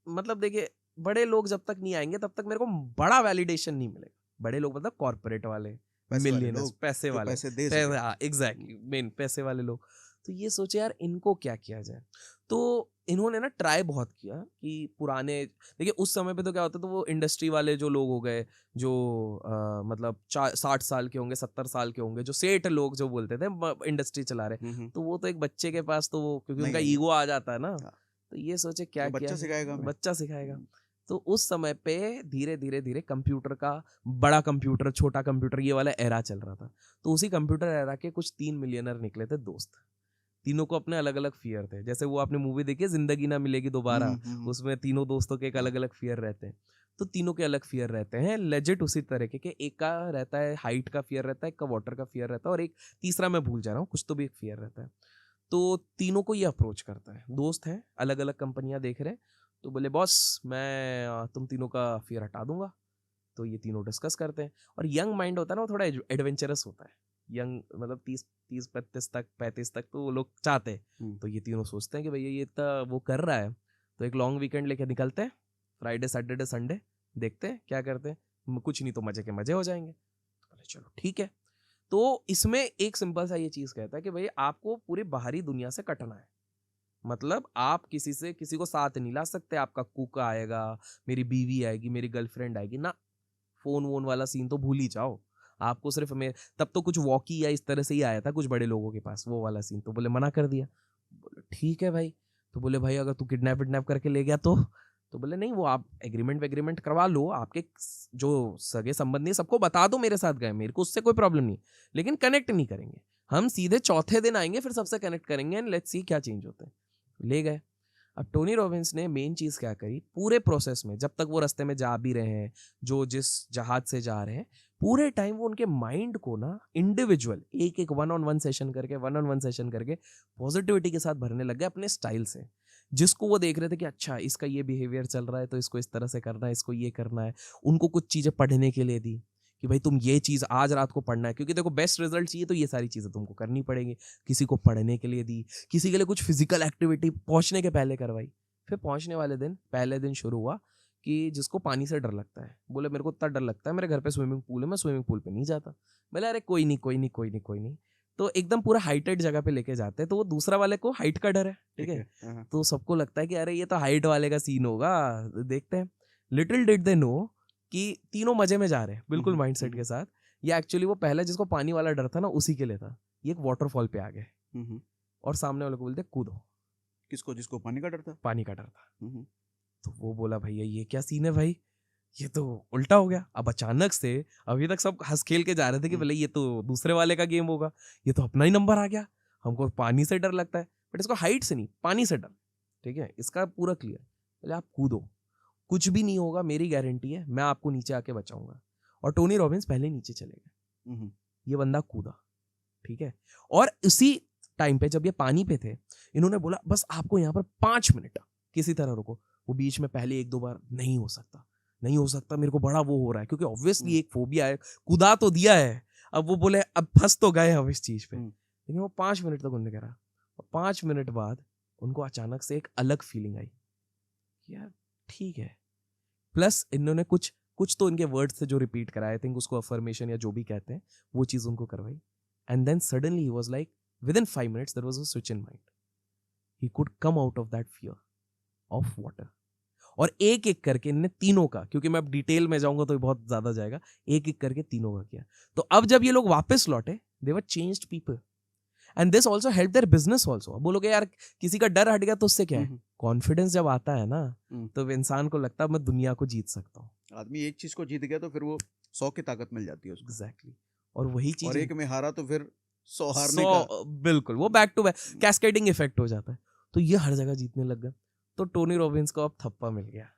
मतलब देखिए, बड़े लोग जब तक नहीं आएंगे तब तक मेरे को बड़ा वैलिडेशन नहीं मिलेगा। बड़े लोग मतलब कॉर्पोरेट वाले, पैसे वाले मिलियनर्स, लोग पैसे जो वाले, पैसे दे सके। हाँ एग्जैक्टली, मेन पैसे वाले लोग। तो ये सोचे यार इनको क्या किया जाए, तो इन्होंने ना ट्राई बहुत किया कि पुराने, देखिए उस समय पे तो क्या होता था, वो इंडस्ट्री वाले जो लोग हो गए, जो मतलब 60 साल के होंगे, 70 साल के होंगे, जो सेठ लोग जो बोलते थे इंडस्ट्री चला रहे, तो वो तो एक बच्चे के पास तो वो, क्योंकि नहीं उनका आएंगे। ईगो आ जाता है ना, हाँ, तो ये सोचे क्या ये किया बच्चा जाए, सिखाएगा हमें। बच्चा सिखाएगा। तो उस समय पे धीरे धीरे धीरे कंप्यूटर का, बड़ा कंप्यूटर, छोटा कंप्यूटर, ये वाला एरा चल रहा था। तो उसी कंप्यूटर एरा के कुछ 3 मिलियनर निकले थे दोस्त। तीनों को अपने अलग अलग फियर थे, जैसे वो आपने मूवी देखी है जिंदगी ना मिलेगी दोबारा, उसमें तीनों दोस्तों के एक अलग अलग फियर रहते हैं। तो तीनों के अलग फियर रहते हैं लेजिट उसी तरीके के। एक का रहता है हाइट का फियर रहता है, एक का वाटर का फियर रहता है, और एक तीसरा मैं भूल जा रहा हूँ, कुछ तो भी एक फियर रहता है। तो तीनों को ये अप्रोच करता है, दोस्त हैं, अलग अलग कंपनियां देख रहे हैं। तो बोले बॉस मैं तुम तीनों का फियर हटा दूंगा। तो ये तीनों डिस्कस करते हैं, और यंग माइंड होता है ना, वो थोड़ा एडवेंचरस होता है। यंग मतलब 30-35 तक तो वो लोग चाहते हैं। तो ये तीनों सोचते हैं कि भैया ये इतना वो कर रहा है, तो एक लॉन्ग वीकेंड लेके निकलते हैं, फ्राइडे सैटरडे संडे, देखते हैं क्या करते हैं, कुछ नहीं तो मजे के मजे हो जाएंगे। तो बोले चलो ठीक है। तो इसमें एक सिंपल सा ये चीज कहता है कि भाई आपको पूरी बाहरी दुनिया से कटना है, मतलब आप किसी को साथ नहीं ला सकते। आपका कुक आएगा, मेरी बीवी आएगी, मेरी गर्लफ्रेंड आएगी ना, फोन वोन वाला सीन तो भूल ही जाओ। आपको सिर्फ मैं तब तो कुछ वॉकी या इस तरह से ही आया था कुछ बड़े लोगों के पास, वो वाला सीन तो बोले मना कर दिया। बोले ठीक है भाई। तो बोले भाई अगर तू किडनैप विडनैप करके ले गया तो बोले नहीं, वो आप एग्रीमेंट करवा लो, आपके जो सगे संबंधी सबको बता दो मेरे साथ गए, मेरे को उससे कोई प्रॉब्लम नहीं, लेकिन कनेक्ट नहीं करेंगे, हम सीधे चौथे दिन आएंगे, फिर सबसे कनेक्ट करेंगे एंड लेट्स सी क्या चेंज होता है। ले गए। अब टोनी रॉबिन्स ने मेन चीज क्या करी पूरे प्रोसेस में, जब तक वो रास्ते में जा भी रहे हैं, जो जिस जहाज से जा रहे हैं, पूरे टाइम वो उनके माइंड को ना इंडिविजुअल एक वन ऑन वन सेशन करके पॉजिटिविटी के साथ भरने लग गए अपने स्टाइल से। जिसको वो देख रहे थे कि अच्छा इसका ये बिहेवियर चल रहा है तो इसको इस तरह से करना है, इसको ये करना है, उनको कुछ चीजें पढ़ने के लिए दी कि भाई तुम ये चीज आज रात को पढ़ना है, क्योंकि देखो बेस्ट रिजल्ट चाहिए तो ये सारी चीजें तुमको करनी पड़ेगी। किसी को पढ़ने के लिए दी, किसी के लिए कुछ फिजिकल एक्टिविटी पहुंचने के पहले करवाई। फिर पहुंचने वाले दिन पहले दिन शुरू हुआ कि जिसको पानी से डर लगता है, बोले मेरे को इतना डर लगता है, मेरे घर पे स्विमिंग पूल है, मैं स्विमिंग पूल पे नहीं जाता। बोले अरे कोई नहीं। तो एकदम पूरा हाइटेड जगह पे लेके जाते हैं, तो वो दूसरा वाले को हाइट का डर है, ठीक है। तो सबको लगता है कि अरे ये तो हाइट वाले का सीन होगा, देखते हैं। लिटिल डिड दे नो कि तीनों मजे में जा रहे हैं बिल्कुल माइंडसेट के साथ। ये एक्चुअली वो पहले जिसको पानी वाला डर था ना उसी के लिए था। ये एक वाटरफॉल पे आ गए और सामने वाले को बोलते कूदो। किसको? जिसको पानी का डर था? पानी का डर था। तो वो बोला भैया ये क्या सीन है भाई, ये तो उल्टा हो गया। अब अचानक से अभी तक सब हंस खेल के जा रहे थे कि भले ये तो दूसरे वाले का गेम होगा, ये तो अपना ही नंबर आ गया, हमको पानी से डर लगता है, बट इसको हाइट से नहीं पानी से डर, ठीक है, इसका पूरा क्लियर। बोले आप कूदो, कुछ भी नहीं होगा, मेरी गारंटी है, मैं आपको नीचे आके बचाऊंगा। और टोनी रॉबिन्स पहले नीचे चले गए, ये बंदा कूदा, ठीक है। और उसी टाइम पे जब ये पानी पे थे, इन्होंने बोला बस आपको यहाँ पर 5 मिनट किसी तरह रुको। वो बीच में पहले 1-2 बार नहीं हो सकता, मेरे को बड़ा वो हो रहा है, क्योंकि ऑब्वियसली एक फोबिया है, कुदा तो दिया है, अब वो बोले अब फंस तो गए हम इस चीज पे। लेकिन वो 5 मिनट तक उन्होंने करा, और 5 मिनट बाद उनको अचानक से एक अलग फीलिंग आई, यार ठीक है। प्लस इन्होंने कुछ तो इनके वर्ड से जो रिपीट कराए, आई थिंक उसको अफर्मेशन या जो भी कहते हैं, वो चीज उनको करवाई। And then suddenly he was like within 5 minutes there was a switch in mind, he could come out of that fear of water। और एक एक करके इनने तीनों का, क्योंकि मैं अब डिटेल में जाऊंगा तो ये बहुत ज्यादा जाएगा, एक एक करके तीनों का किया। तो अब जब ये लोग वापस लौटे, they were changed people and this also help their business also. अब बोलोगे यार किसी का डर हट गया तो उससे क्या है, कॉन्फिडेंस जब आता है ना तो इंसान को लगता है मैं दुनिया को जीत सकता हूँ। आदमी एक चीज को जीत गया तो फिर वो 100 की ताकत मिल जाती है उसको। एग्जैक्टली और वही चीज और एक में हारा तो फिर 100 हारने का। 100 बिल्कुल वो back to back cascading effect हो जाता है। तो ये हर जगह जीतने लग गया। तो टोनी रॉबिन्स को अब थप्पा मिल गया,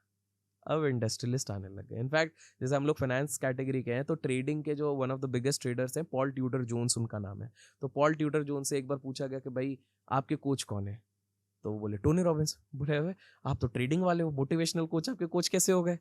अब इंडस्ट्रियलिस्ट आने लग गए। इनफैक्ट जैसे हम लोग फाइनेंस कैटेगरी के हैं तो ट्रेडिंग के जो one of the biggest traders हैं पॉल ट्यूडर जोन्स उनका नाम है। तो पॉल ट्यूडर जोन्स से एक बार पूछा गया कि भाई आपके कोच कौन है, तो वो बोले टोनी रॉबिन्स। बोले हुए आप तो ट्रेडिंग वाले हो, मोटिवेशनल कोच, आपके कोच कैसे हो गए?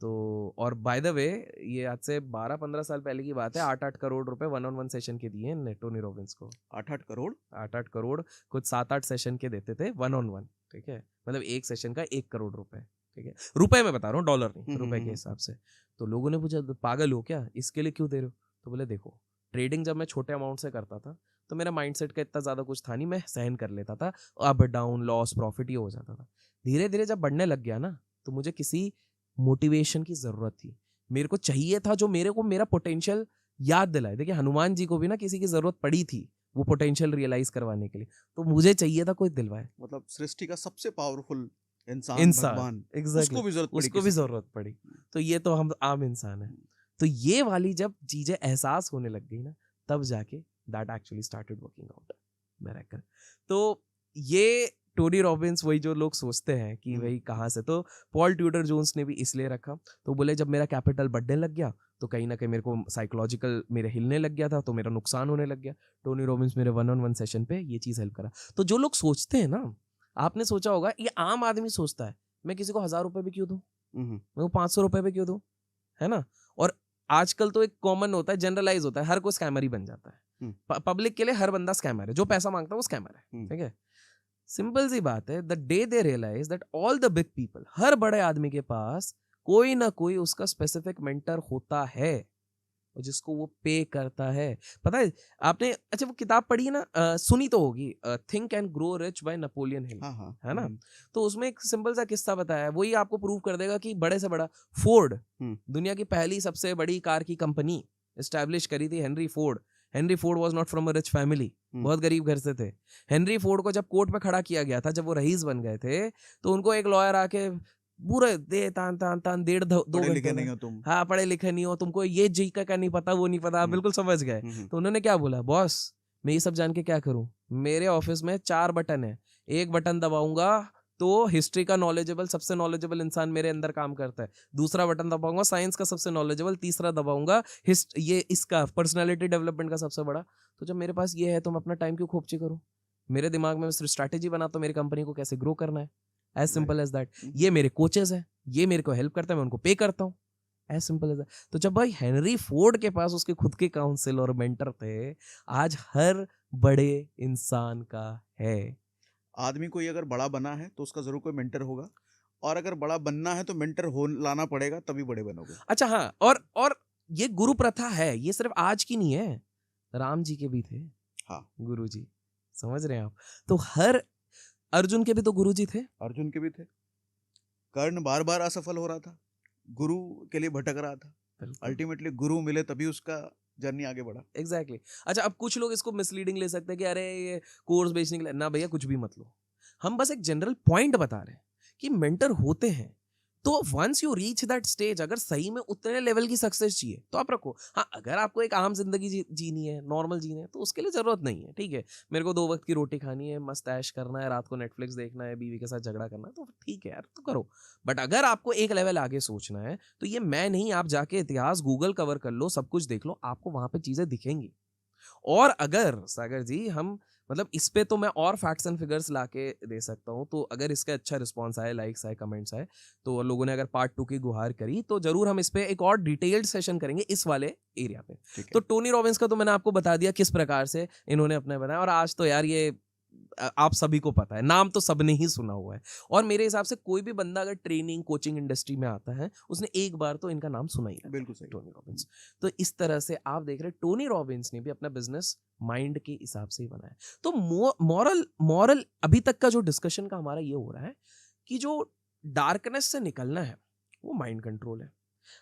तो और बाय द वे ये आज से 12-15 साल पहले की बात है, 8-8 करोड़ रुपए 1-on-1 सेशन के दिए इनने टोनी रॉबिन्स को। 8-8 करोड़ 8-8 करोड़ कुछ 7-8 सेशन के देते थे 1-on-1, ठीक है, मतलब एक सेशन का 1 करोड़ रुपए, ठीक है, रुपए में बता रहा हूँ, डॉलर नहीं, रुपए के हिसाब से। तो लोगों ने पूछा पागल हो क्या, इसके लिए क्यों दे रहे हो? तो बोले देखो ट्रेडिंग जब मैं छोटे अमाउंट से करता था तो मेरा माइंडसेट का इतना ज्यादा कुछ था नहीं, मैं सहन कर लेता था, अप डाउन लॉस प्रॉफिट ये हो जाता था। धीरे धीरे जब बढ़ने लग गया ना तो मुझे किसी मोटिवेशन की जरूरत थी, मेरे को चाहिए था जो मेरे को मेरा पोटेंशियल याद दिलाए। देखिए हनुमान जी को भी ना किसी की जरूरत पड़ी थी वो पोटेंशियल रियलाइज करवाने के लिए, तो मुझे चाहिए था कोई दिलवाए। मतलब सृष्टि का सबसे पावरफुल इंसान भगवान, एग्जैक्टली उसको भी जरूरत पड़ी, उसको भी जरूरत पड़ी। तो ये तो हम आम इंसान है। तो ये वाली जब चीजें एहसास होने लग गई ना तब जाके that actually started working out miracle. तो ये टोनी रॉबिन्स वही जो लोग सोचते हैं कि भाई कहाँ से, तो पॉल ट्यूडर जोन्स ने भी इसलिए रखा। तो बोले जब मेरा कैपिटल बढ़ने लग गया तो कहीं ना कहीं मेरे को साइकोलॉजिकल मेरे हिलने लग गया था, तो मेरा नुकसान होने लग गया। टोनी रॉबिन्स मेरे 1-on-1 सेशन पे ये चीज हेल्प करा। तो जो लोग सोचते हैं ना, आपने सोचा होगा ये आम आदमी सोचता है मैं किसी को 1000 रुपए भी क्यों दूं, मैं को 500 रुपए भी क्यों दूं, है ना। और आजकल तो एक कॉमन होता है, जनरलाइज होता है, हर कोई स्कैमर ही बन जाता है। पब्लिक के लिए हर बंदा स्कैमर है, जो पैसा मांगता है वो स्कैमर है, ठीक है। सिंपल सी बात है, the day they realise that all the big people, हर बड़े आदमी के पास कोई ना कोई उसका स्पेसिफिक मेंटर होता है और जिसको वो पे करता है। पता है आपने, अच्छा वो किताब पढ़ी है ना, सुनी तो होगी, think and grow rich by Napoleon Hill, है ना। तो उसमें एक सिंपल सा किस्सा बताया है, वही आपको प्रूव कर देगा कि बड़े से बड़ा फोर्ड, दुनिया की पहली सबसे बड़ी कार की कंपनी एस्टैब्लिश करी थी Henry Ford. Henry Ford was not from a rich family, बहुत गरीब घर से थे। हेनरी फोर्ड को जब कोर्ट में खड़ा किया गया था, जब वो रईस बन गए थे, तो उनको एक लॉयर आके पूरे दे तान तान तान 1.5-2 घंटे नहीं हो तुम, हाँ पढ़े लिखे नहीं हो, तुमको ये जी का नहीं पता, वो नहीं पता, आप बिल्कुल समझ गए। तो उन्होंने क्या बोला, बॉस मैं ये सब जान के क्या करूं, मेरे ऑफिस में 4 बटन है, एक बटन दबाऊंगा तो हिस्ट्री का नॉलेजेबल सबसे नॉलेजेबल इंसान मेरे अंदर काम करता है, दूसरा बटन दबाऊंगा साइंस का सबसे नॉलेजेबल, तीसरा दबाऊंगा ये इसका पर्सनालिटी डेवलपमेंट का सबसे बड़ा। तो जब मेरे पास ये है तो मैं अपना टाइम क्यों खोपची करूं, मेरे दिमाग में स्ट्रैटेजी बनाता हूं मेरी कंपनी को कैसे ग्रो करना है, एज सिंपल एज दैट। ये मेरे कोचेस हैं, ये मेरे को हेल्प करता है, मैं उनको पे करता हूँ, एज सिंपल एज दैट। तो जब भाई हेनरी फोर्ड के पास उसके खुद के काउंसिल और मेंटर थे, आज हर बड़े इंसान का है। आदमी कोई अगर बड़ा बना है तो उसका जरूर कोई मेंटर होगा, और अगर बड़ा बनना है तो मेंटर हो लाना पड़ेगा, तभी बड़े बनोगे। अच्छा हाँ, और ये गुरु प्रथा है, ये सिर्फ आज की नहीं है, राम जी के भी थे हाँ गुरु जी, समझ रहे हैं आप। तो हर अर्जुन के भी तो गुरु जी थे, अर्जुन के भी थे। कर्ण बार बार असफल हो रहा था, गुरु के लिए भटक रहा था, अल्टीमेटली गुरु मिले तभी उसका जर्नी आगे बढ़ा। एग्जैक्टली अच्छा अब कुछ लोग इसको मिसलीडिंग ले सकते हैं कि अरे ये कोर्स बेचने के लिए, ना भैया कुछ भी मत लो, हम बस एक जनरल पॉइंट बता रहे हैं कि मेंटर होते हैं। तो once you reach that stage, अगर सही में उतने लेवल की सक्सेस चाहिए तो आप रखो। हाँ अगर आपको एक आम जिंदगी जीनी है, नॉर्मल जीनी है, तो उसके लिए जरूरत नहीं है, ठीक है, मेरे को 2 वक्त की रोटी खानी है, मस्त ऐश करना है, रात को नेटफ्लिक्स देखना है, बीवी के साथ झगड़ा करना है, तो ठीक है यार तो करो। बट अगर आपको एक लेवल आगे सोचना है तो ये मैं नहीं, आप जाके इतिहास गूगल कवर कर लो, सब कुछ देख लो, आपको वहां पे चीजें दिखेंगी। और अगर सागर जी हम मतलब इस पे तो मैं और फैक्ट्स एंड फिगर्स लाके दे सकता हूँ, तो अगर इसका अच्छा रिस्पांस आए, लाइक्स आए, कमेंट्स आए, तो लोगों ने अगर पार्ट 2 की गुहार करी तो जरूर हम इस पे एक और डिटेल्ड सेशन करेंगे इस वाले एरिया पे। तो टोनी रॉबिन्स का तो मैंने आपको बता दिया किस प्रकार से इन्होंने अपने बनाया, और आज तो यार ये आप सभी को पता है, नाम तो सबने ही सुना हुआ है। और मेरे हिसाब से कोई भी बंदा अगर ट्रेनिंग कोचिंग इंडस्ट्री में आता है उसने एक बार तो इनका नाम सुना ही है, बिल्कुल सही, टोनी रॉबिन्स। तो इस तरह से आप देख रहे टोनी रॉबिन्स ने भी अपना बिजनेस माइंड के हिसाब से ही बनाया। तो मॉरल अभी तक का जो डिस्कशन का हमारा ये हो रहा है कि जो डार्कनेस से निकलना है, वो माइंड कंट्रोल है।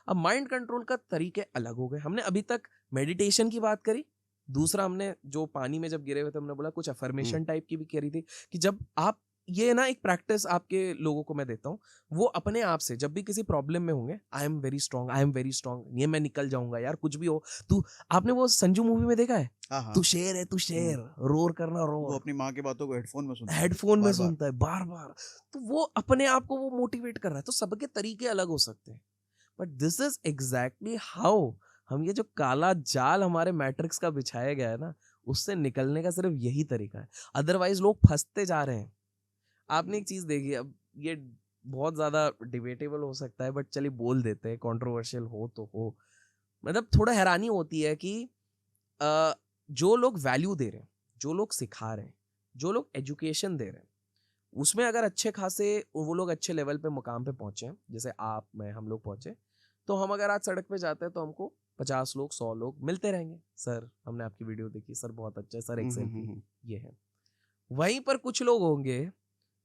अब माइंड कंट्रोल का तरीके अलग हो गए। हमने अभी तक मेडिटेशन की बात करी, दूसरा हमने जो पानी में जब गिरे हुए थे हमने बोला कुछ अफर्मेशन टाइप की भी करी थी कि जब आप, ये ना एक प्रैक्टिस आपके लोगों को मैं देता हूँ, वो अपने आप से जब भी किसी प्रॉब्लम में होंगे, I am very strong, I am very strong, ये मैं निकल जाऊंगा यार, कुछ भी हो तू। आपने वो संजू मूवी में देखा है, हाँ हाँ, तू शेर है, तू शेर, रोर करना वो रोर, अपनी माँ की बातों को हेडफोन में सुनता है हेडफोन में बार बार। सुनता है बार बार, तो वो अपने आप को वो मोटिवेट कर रहा है। तो सबके तरीके अलग हो सकते हैं, but this is exactly how हम, ये जो काला जाल हमारे मैट्रिक्स का बिछाया गया है ना, उससे निकलने का सिर्फ यही तरीका है। अदरवाइज लोग फंसते जा रहे हैं। आपने एक चीज देखी, अब ये बहुत ज्यादा डिबेटेबल हो सकता है, बट चलिए बोल देते हैं, कंट्रोवर्शियल हो तो हो। मतलब थोड़ा हैरानी होती है कि जो लोग वैल्यू दे रहे हैं, जो लोग सिखा रहे हैं, जो लोग एजुकेशन दे रहे हैं, उसमें अगर अच्छे खासे वो लोग अच्छे लेवल पे मुकाम पे पहुंचे हैं, जैसे आप मैं हम लोग पहुंचे, तो हम अगर आज सड़क पे जाते हैं तो हमको 50 लोग 100 लोग मिलते रहेंगे, सर हमने आपकी वीडियो देखी, सर बहुत अच्छा है, सर एक सेल्फी, ये है। वहीं पर कुछ लोग होंगे,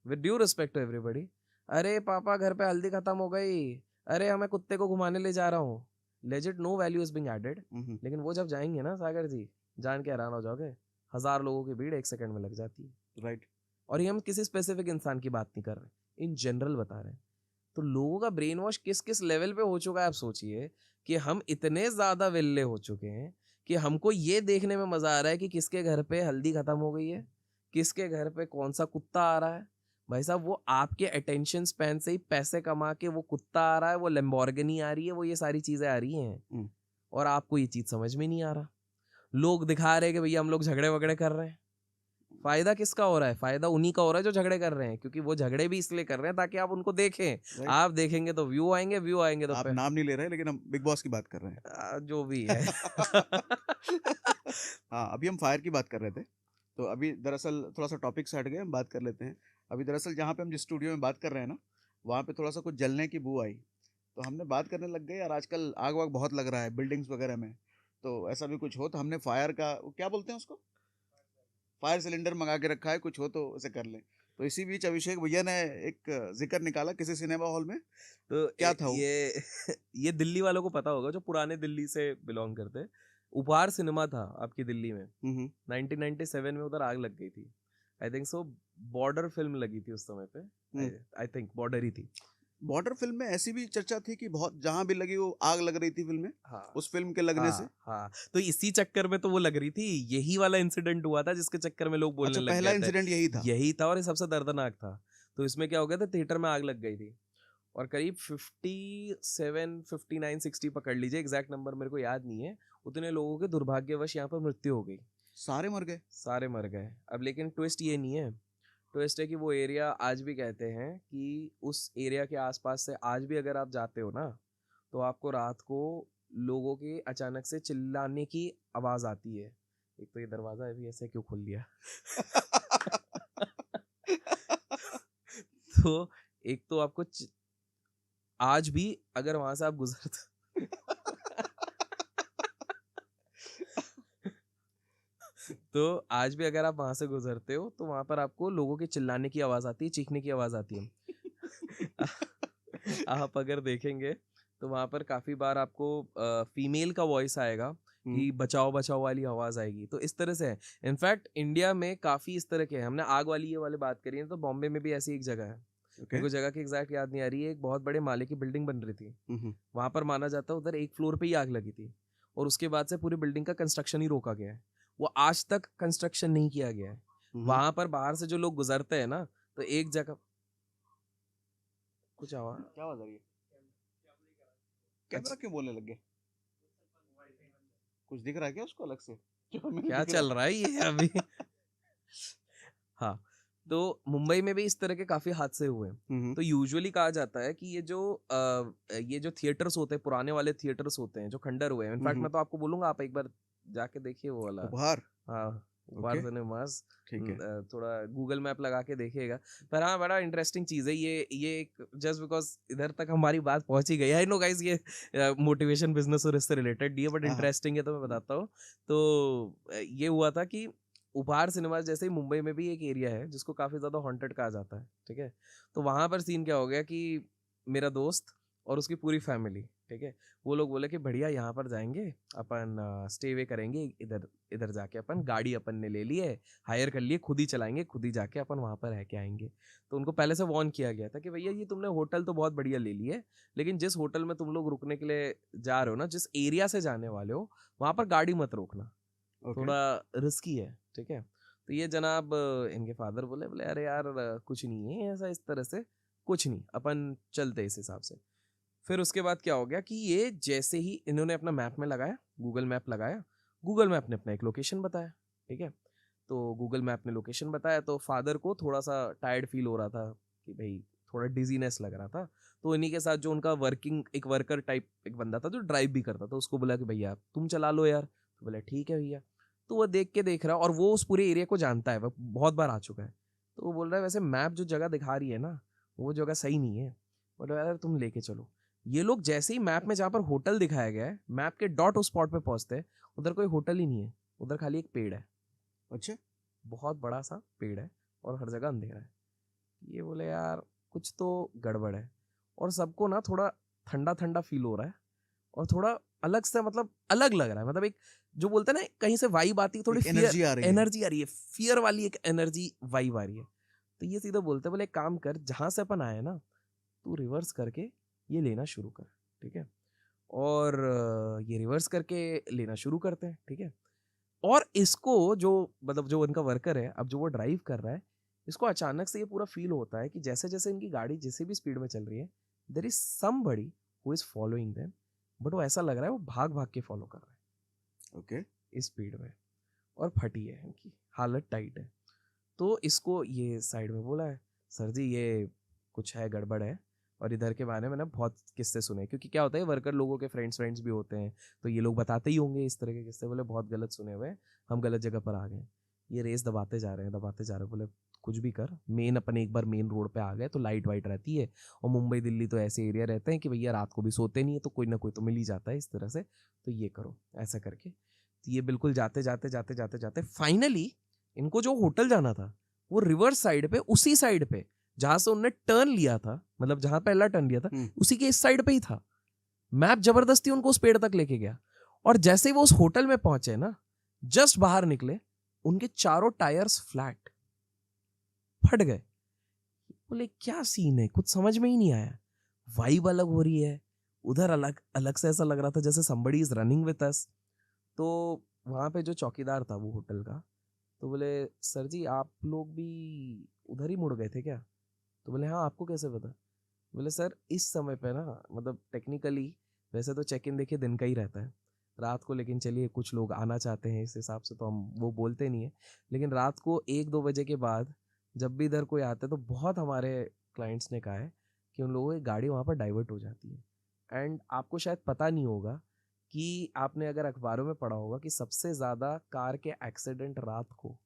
with due respect to everybody, अरे पापा घर पे हल्दी खत्म हो गई, अरे हमें कुत्ते को घुमाने ले जा रहा हूँ, legit no value is being added. लेकिन वो जब जाएंगे ना सागर जी, जान के हैरान हो जाओगे, 1000 लोगों की भीड़ 1 सेकंड में लग जाती है। राइट। और ये हम किसी स्पेसिफिक इंसान की बात नहीं कर रहे, इन जनरल बता रहे हैं। तो लोगों का ब्रेन वॉश किस किस लेवल पे हो चुका है, आप सोचिए कि हम इतने ज्यादा विल्ले हो चुके हैं कि हमको ये देखने में मजा आ रहा है कि किसके घर पे हल्दी खत्म हो गई है, किसके घर पे कौन सा कुत्ता आ रहा है। भाई साहब, वो आपके अटेंशन स्पैन से ही पैसे कमा के वो कुत्ता आ रहा है, वो लैम्बोर्गिनी आ रही है, वो ये सारी चीजें आ रही हैं, और आपको ये चीज समझ में नहीं आ रहा। लोग दिखा रहे हैं कि भैया हम लोग झगड़े वगड़े कर रहे हैं। फायदा किसका हो रहा है? फायदा उन्हीं का हो रहा है जो झगड़े कर रहे हैं, क्योंकि वो झगड़े भी इसलिए कर रहे हैं ताकि आप उनको देखें। राइट। आप देखेंगे तो व्यू आएंगे, व्यू आएंगे तो आप नाम नहीं ले रहे, लेकिन हम बिग बॉस की बात कर रहे हैं। जो भी है। हाँ, अभी हम फायर की बात कर रहे थे, तो अभी दरअसल थोड़ा सा टॉपिक से हट गए, हम बात कर लेते हैं। अभी दरअसल जहाँ पे हम जिस स्टूडियो में बात कर रहे हैं ना, वहाँ पे थोड़ा सा कुछ जलने की बू आई, तो हमने बात करने लग गए यार, आजकल आग वाग बहुत लग रहा है बिल्डिंग्स वगैरह में, तो ऐसा भी कुछ हो तो हमने फायर का, वो क्या बोलते हैं उसको, फायर सिलेंडर मंगा के रखा है, कुछ हो तो उसे कर लें। तो इसी बीच अभिषेक भैया ने एक जिक्र निकाला किसी सिनेमा हॉल में, तो क्या था वो? ये ये दिल्ली वालों को पता होगा, जो पुराने दिल्ली से बिलोंग करते हैं। उपहार सिनेमा था आपकी दिल्ली में, 1997 में उधर आग लग गई थी। I think so, border film लगी थी उस समय पे, आई थिंक बॉर्डर ही थी। बॉर्डर फिल्म में ऐसी भी चर्चा थी कि बहुत जहां भी लगी वो आग लग रही थी फिल्म में, हाँ उस फिल्म के लगने से। हाँ, तो इसी चक्कर में तो वो लग रही थी। यही वाला इंसिडेंट हुआ था जिसके चक्कर में लोग बोलने अच्छा, लग पहला गए थे। इंसिडेंट यही था? यही था, और ये सबसे दर्दनाक था। तो इसमें क्या हो गया था, थिएटर में आग लग गई थी, और करीब 57 59 60 पकड़ लीजिए, एग्जैक्ट नंबर मेरे को याद नहीं है, उतने लोगों के दुर्भाग्यवश यहाँ पर मृत्यु हो गई। सारे मर गए? सारे मर गए। अब लेकिन ट्विस्ट ये नहीं है, ट्विस्ट है कि वो एरिया आज भी कहते हैं कि उस एरिया के आसपास से आज भी अगर आप जाते हो ना, तो आपको रात को लोगों के अचानक से चिल्लाने की आवाज आती है। एक तो ये दरवाजा अभी ऐसे क्यों खोल लिया? तो एक तो आपको आज भी अगर वहां से आप गुजरते तो आज भी अगर आप वहां से गुजरते हो तो वहां पर आपको लोगों के चिल्लाने की आवाज आती है, चीखने की आवाज आती है। आप अगर देखेंगे तो वहां पर काफी बार आपको फीमेल का वॉइस आएगा कि बचाओ बचाओ वाली आवाज आएगी। तो इस तरह से है। इनफैक्ट इंडिया में काफी इस तरह के हैं। हमने आग वाली ये वाले बात करी है, तो बॉम्बे में भी ऐसी एक जगह है, मेरे को जगह की एग्जैक्ट याद नहीं आ रही है। एक बहुत बड़े माले की बिल्डिंग बन रही थी, वहां पर माना जाता है उधर एक फ्लोर पे ही आग लगी थी, और उसके बाद से पूरी बिल्डिंग का कंस्ट्रक्शन ही रोका गया है। वो आज तक कंस्ट्रक्शन नहीं किया गया है। वहां पर बाहर से जो लोग गुजरते हैं ना, तो एक जगह कुछ आवाज, क्या आवाज आ रही है? कैमरा क्यों बोलने लग गए? कुछ दिख रहा है क्या उसको अलग से? क्या चल रहा है ये अभी? हाँ, तो मुंबई में भी इस तरह के काफी हादसे हुए हैं। तो यूजुअली कहा जाता है कि ये जो थिएटर्स होते हैं, पुराने वाले थिएटर्स होते हैं जो खंडर हुए हैं, इनफैक्ट मैं तो आपको बोलूंगा आप एक बार जाके देखिए वो वाला उपहार। हाँ, उपहार सिनेमास, ठीक है। थोड़ा गूगल मैप लगा के देखिएगा। पर हाँ, बड़ा इंटरेस्टिंग चीज है ये एक, जस्ट बिकॉज इधर तक हमारी बात पहुंची गई। आई नो गाइस, ये मोटिवेशन बिजनेस और इससे रिलेटेड नहीं है, बट इंटरेस्टिंग है तो मैं बताता हूँ। तो ये हुआ था कि उपहार सिनेमाज जैसे ही मुंबई में भी एक एरिया है जिसको काफ़ी ज़्यादा हॉन्टेड कहा जाता है, ठीक है। तो वहाँ पर सीन क्या हो गया कि मेरा दोस्त और उसकी पूरी फैमिली, ठीक है, वो लोग बोले कि बढ़िया यहाँ पर जाएंगे अपन, स्टे वे करेंगे इधर, इधर जाके अपन गाड़ी अपन ने ले ली है, हायर कर लिए, खुद ही चलाएंगे, खुद ही जाके अपन वहाँ पर रह के आएंगे। तो उनको पहले से वार्न किया गया था कि भैया ये तुमने होटल तो बहुत बढ़िया ले लिए, लेकिन जिस होटल में तुम लोग रुकने के लिए जा रहे हो ना, जिस एरिया से जाने वाले हो, वहाँ पर गाड़ी मत रोकना, ओके। थोड़ा रिस्की है, ठीक है। तो ये जनाब इनके फादर बोले बोले अरे यार कुछ नहीं है ऐसा, इस तरह से कुछ नहीं, अपन चलते इस हिसाब से। फिर उसके बाद क्या हो गया कि ये जैसे ही इन्होंने अपना मैप में लगाया, गूगल मैप लगाया, गूगल मैप ने अपना एक लोकेशन बताया, ठीक है। तो गूगल मैप ने लोकेशन बताया तो फादर को थोड़ा सा टायर्ड फील हो रहा था कि भाई थोड़ा डिजीनेस लग रहा था। तो इन्हीं के साथ जो उनका वर्किंग एक वर्कर टाइप एक बंदा था जो ड्राइव भी करता था, उसको बोला कि भैया तुम चला लो यार। तो बोला ठीक है भैया। तो वो देख रहा, और वो उस पूरे एरिया को जानता है, वो बहुत बार आ चुका है। तो वो बोल रहा है वैसे मैप जो जगह दिखा रही है ना, वो जगह सही नहीं है। बोला यार तुम लेके चलो। ये लोग जैसे ही मैप में जहाँ पर होटल दिखाया गया है, मैप के डॉट उस स्पॉट पे पहुंचते हैं, उधर कोई होटल ही नहीं है, उधर खाली एक पेड़ है, अच्छा। बहुत बड़ा सा पेड़ है, और हर जगह अंधेरा है। ये बोले यार कुछ तो गड़बड़ है। और सबको ना थोड़ा ठंडा ठंडा फील हो रहा है, और थोड़ा अलग से, मतलब अलग लग रहा है, मतलब एक जो बोलते हैं ना कहीं से वाइब आती है, थोड़ी एक फियर एनर्जी आ रही है। एनर्जी आ रही है, फियर वाली एक एनर्जी वाइब आ रही है। तो ये सीधा बोलते बोले एक काम कर, जहां से अपन आए ना तू रिवर्स करके ये लेना शुरू कर, ठीक है। और ये रिवर्स करके लेना शुरू करते हैं, ठीक है। और इसको जो मतलब जो उनका वर्कर है, अब जो वो ड्राइव कर रहा है, इसको अचानक से ये पूरा फील होता है कि जैसे जैसे इनकी गाड़ी जिस भी स्पीड में चल रही है, there is somebody who is following them, but वो ऐसा लग रहा है वो भाग भाग के फॉलो कर रहा है ओके। इस स्पीड में। और फटी है इनकी हालत, टाइट है। तो इसको ये साइड में बोला है, सर जी ये कुछ है, गड़बड़ है। और इधर के बारे में ना बहुत किस्से सुने, क्योंकि क्या होता है वर्कर लोगों के फ्रेंड्स भी होते हैं, तो ये लोग बताते ही होंगे इस तरह के किस्से। बोले बहुत गलत सुने हुए हैं, हम गलत जगह पर आ गए। ये रेस दबाते जा रहे हैं, दबाते जा रहे हैं। बोले कुछ भी कर, मेन अपन एक बार मेन रोड पे आ गए तो लाइट वाइट रहती है, और मुंबई दिल्ली तो ऐसे एरिया रहते हैं कि भैया रात को भी सोते नहीं है, तो कोई ना कोई तो मिल ही जाता है इस तरह से, तो ये करो ऐसा करके। तो ये बिल्कुल जाते जाते जाते जाते जाते फाइनली इनको जो होटल जाना था वो रिवर्स साइड पे, उसी साइड पे जहां से उनने टर्न लिया था, मतलब जहां पहला टर्न लिया था उसी के इस साइड पे ही था। मैप जबरदस्ती उनको उस पेड़ तक लेके गया, और जैसे ही वो उस होटल में पहुंचे ना, जस्ट बाहर निकले, उनके चारों टायर्स फ्लैट फट गए। बोले क्या सीन है, कुछ समझ में ही नहीं आया। वाइब अलग हो रही है, उधर अलग अलग से ऐसा लग रहा था जैसे somebody is running with us. तो वहां पे जो चौकीदार था वो होटल का, तो बोले सर जी आप लोग भी उधर ही मुड़ गए थे क्या? तो बोले हाँ, आपको कैसे पता? बोले सर इस समय पे ना, मतलब टेक्निकली वैसे तो चेक इन देखिए दिन का ही रहता है, रात को लेकिन चलिए कुछ लोग आना चाहते हैं, इस हिसाब से तो हम वो बोलते नहीं है। लेकिन रात को 1-2 बजे के बाद जब भी इधर कोई आता है, तो बहुत हमारे क्लाइंट्स ने कहा है कि उन लोगों की गाड़ी वहाँ पर डाइवर्ट हो जाती है। एंड आपको शायद पता नहीं होगा कि आपने अगर अखबारों में पढ़ा होगा कि सबसे ज़्यादा कार के एक्सीडेंट रात को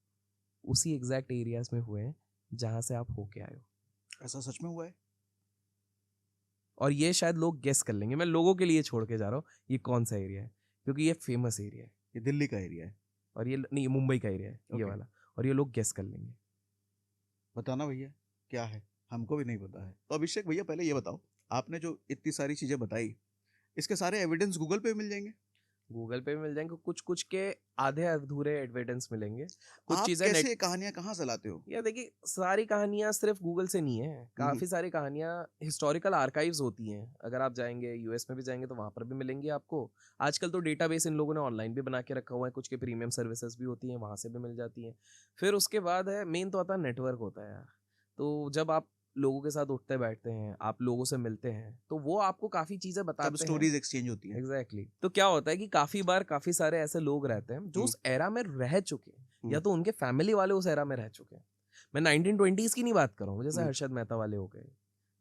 उसी एग्जैक्ट एरियाज में हुए हैं जहाँ से आप होके आए हो। ऐसा सच में हुआ है? और ये शायद लोग गेस कर लेंगे, मैं लोगों के लिए छोड़ के जा रहा हूँ ये कौन सा एरिया है, क्योंकि ये फेमस एरिया है। ये दिल्ली का एरिया है? और ये नहीं, ये मुंबई का एरिया है ये Okay. वाला, और ये लोग गेस कर लेंगे। बताना भैया क्या है, हमको भी नहीं पता है। तो अभिषेक भैया पहले ये बताओ, आपने जो इतनी सारी चीजें बताई, इसके सारे एविडेंस गूगल पे मिल जाएंगे? गूगल पे भी मिल जाएंगे, कुछ कुछ के आधे अधूरे एविडेंस मिलेंगे, कुछ आप चीजें कैसे नेट। कहानियां कहाँ से लाते हो? या देखिए सारी कहानियां सिर्फ गूगल से नहीं है, काफी सारी कहानियां हिस्टोरिकल आर्काइव्स होती हैं। अगर आप जाएंगे यूएस में भी जाएंगे तो वहां पर भी मिलेंगी आपको। आजकल तो डेटाबेस इन लोगों ने ऑनलाइन भी बना के रखा हुआ है, कुछ के प्रीमियम सर्विसेज भी होती हैं, वहां से भी मिल जाती हैं। फिर उसके बाद है मेन तो आता है नेटवर्क होता है यार। तो जब आप लोगों के साथ उठते बैठते हैं, आप लोगों से मिलते हैं, तो वो आपको काफी चीजें तब बताते हैं। स्टोरीज एक्सचेंज होती हैं। Exactly exactly. तो क्या होता है कि काफी बार काफी सारे ऐसे लोग रहते हैं जो उस एरा में रह चुके हैं, या तो उनके फैमिली वाले उस एरा में रह चुके हैं। मैं 1920s की नहीं बात कर रहा हूँ, जैसे हर्षद मेहता वाले हो गए,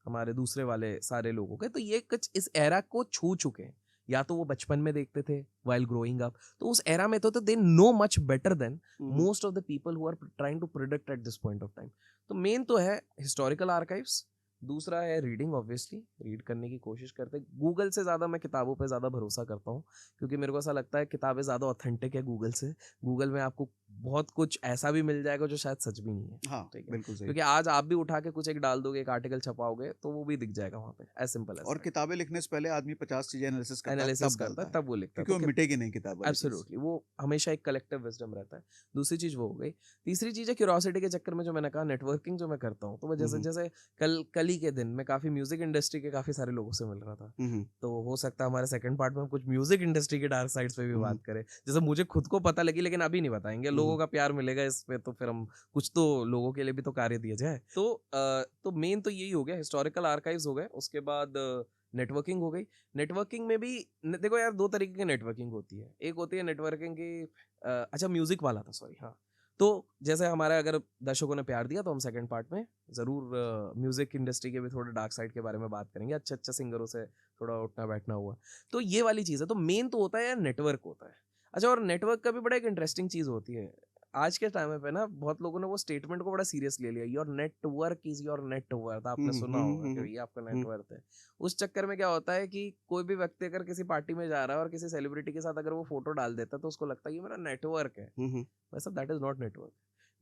हमारे दूसरे वाले सारे लोग हो गए, तो ये कुछ इस एरा को छू चुके हैं, या तो वो बचपन में देखते थे वाइल ग्रोइंग अप, तो उस एरा में तो they know much better than most of the people who are trying to predict at this point of time. तो मेन तो है हिस्टोरिकल आर्काइव्स, दूसरा है रीडिंग, ऑब्वियसली रीड करने की कोशिश करते हैं। गूगल से ज़्यादा मैं किताबों पे ज़्यादा भरोसा करता हूँ, क्योंकि मेरे को ऐसा लगता है किताबें ज़्यादा ऑथेंटिक है गूगल से। गूगल में आपको बहुत कुछ ऐसा भी मिल जाएगा जो शायद सच भी नहीं है। हाँ, ठीक है, बिल्कुल सही। क्योंकि आज आप भी उठा के कुछ एक डाल दोगे, एक आर्टिकल छपाओगे तो वो भी दिख जाएगा वहाँ पे, एज सिंपल एज और किताबें लिखने से पहले आदमी 50 चीजें एनालिसिस करता है, एनालिसिस तब करता डालता है है, तब वो लिखता है। क्योंकि वो मिटेगी नहीं किताब वाली चीज। एब्सोल्युटली, वो हमेशा एक कलेक्टिव विजडम रहता है। दूसरी चीज वो हो गई। तीसरी चीज है क्यूरोसिटी के चक्कर में जो मैंने कहा, नेटवर्किंग जो मैं करता हूँ, तो मैं जैसे जैसे कल ही के दिन मैं काफी म्यूजिक इंडस्ट्री के काफी सारे लोगों से मिल रहा था, तो हो सकता है हमारे सेकंड पार्ट में हम कुछ म्यूजिक इंडस्ट्री के डार्क साइड्स पे भी बात करें, जैसे मुझे खुद को पता लगी लेकिन अभी नहीं बताएंगे, लोगों का प्यार मिलेगा इस पे, तो फिर हम कुछ तो लोगों के लिए भी तो कार्य दिया जाए। तो मेन तो यही हो गया, हिस्टोरिकल आर्काइव्स हो गए, उसके बाद नेटवर्किंग हो गई। नेटवर्किंग में भी देखो यार, दो तरीके की नेटवर्किंग होती है। एक होती है नेटवर्किंग की अच्छा म्यूजिक वाला था, सॉरी, हाँ। तो जैसे हमारा अगर दर्शकों ने प्यार दिया तो हम सेकंड पार्ट में जरूर म्यूजिक इंडस्ट्री के भी थोड़े डार्क साइड के बारे में बात करेंगे, अच्छे अच्छे सिंगरों से थोड़ा उठना बैठना हुआ, तो ये वाली चीज़ है। तो मेन तो होता है यार नेटवर्क होता है। अच्छा, और नेटवर्क का भी बड़ा एक इंटरेस्टिंग चीज़ होती है आज के टाइम पे ना, बहुत लोगों ने वो स्टेटमेंट को बड़ा सीरियस ले लिया, your network is your net worth, आपने सुना होगा कि ये आपका नेटवर्थ है। उस चक्कर में क्या होता है कि कोई भी व्यक्ति अगर किसी पार्टी में जा रहा है और किसी सेलिब्रिटी के साथ अगर वो फोटो डाल देता है तो उसको लगता है ये मेरा नेटवर्क है। वैसे that is not network.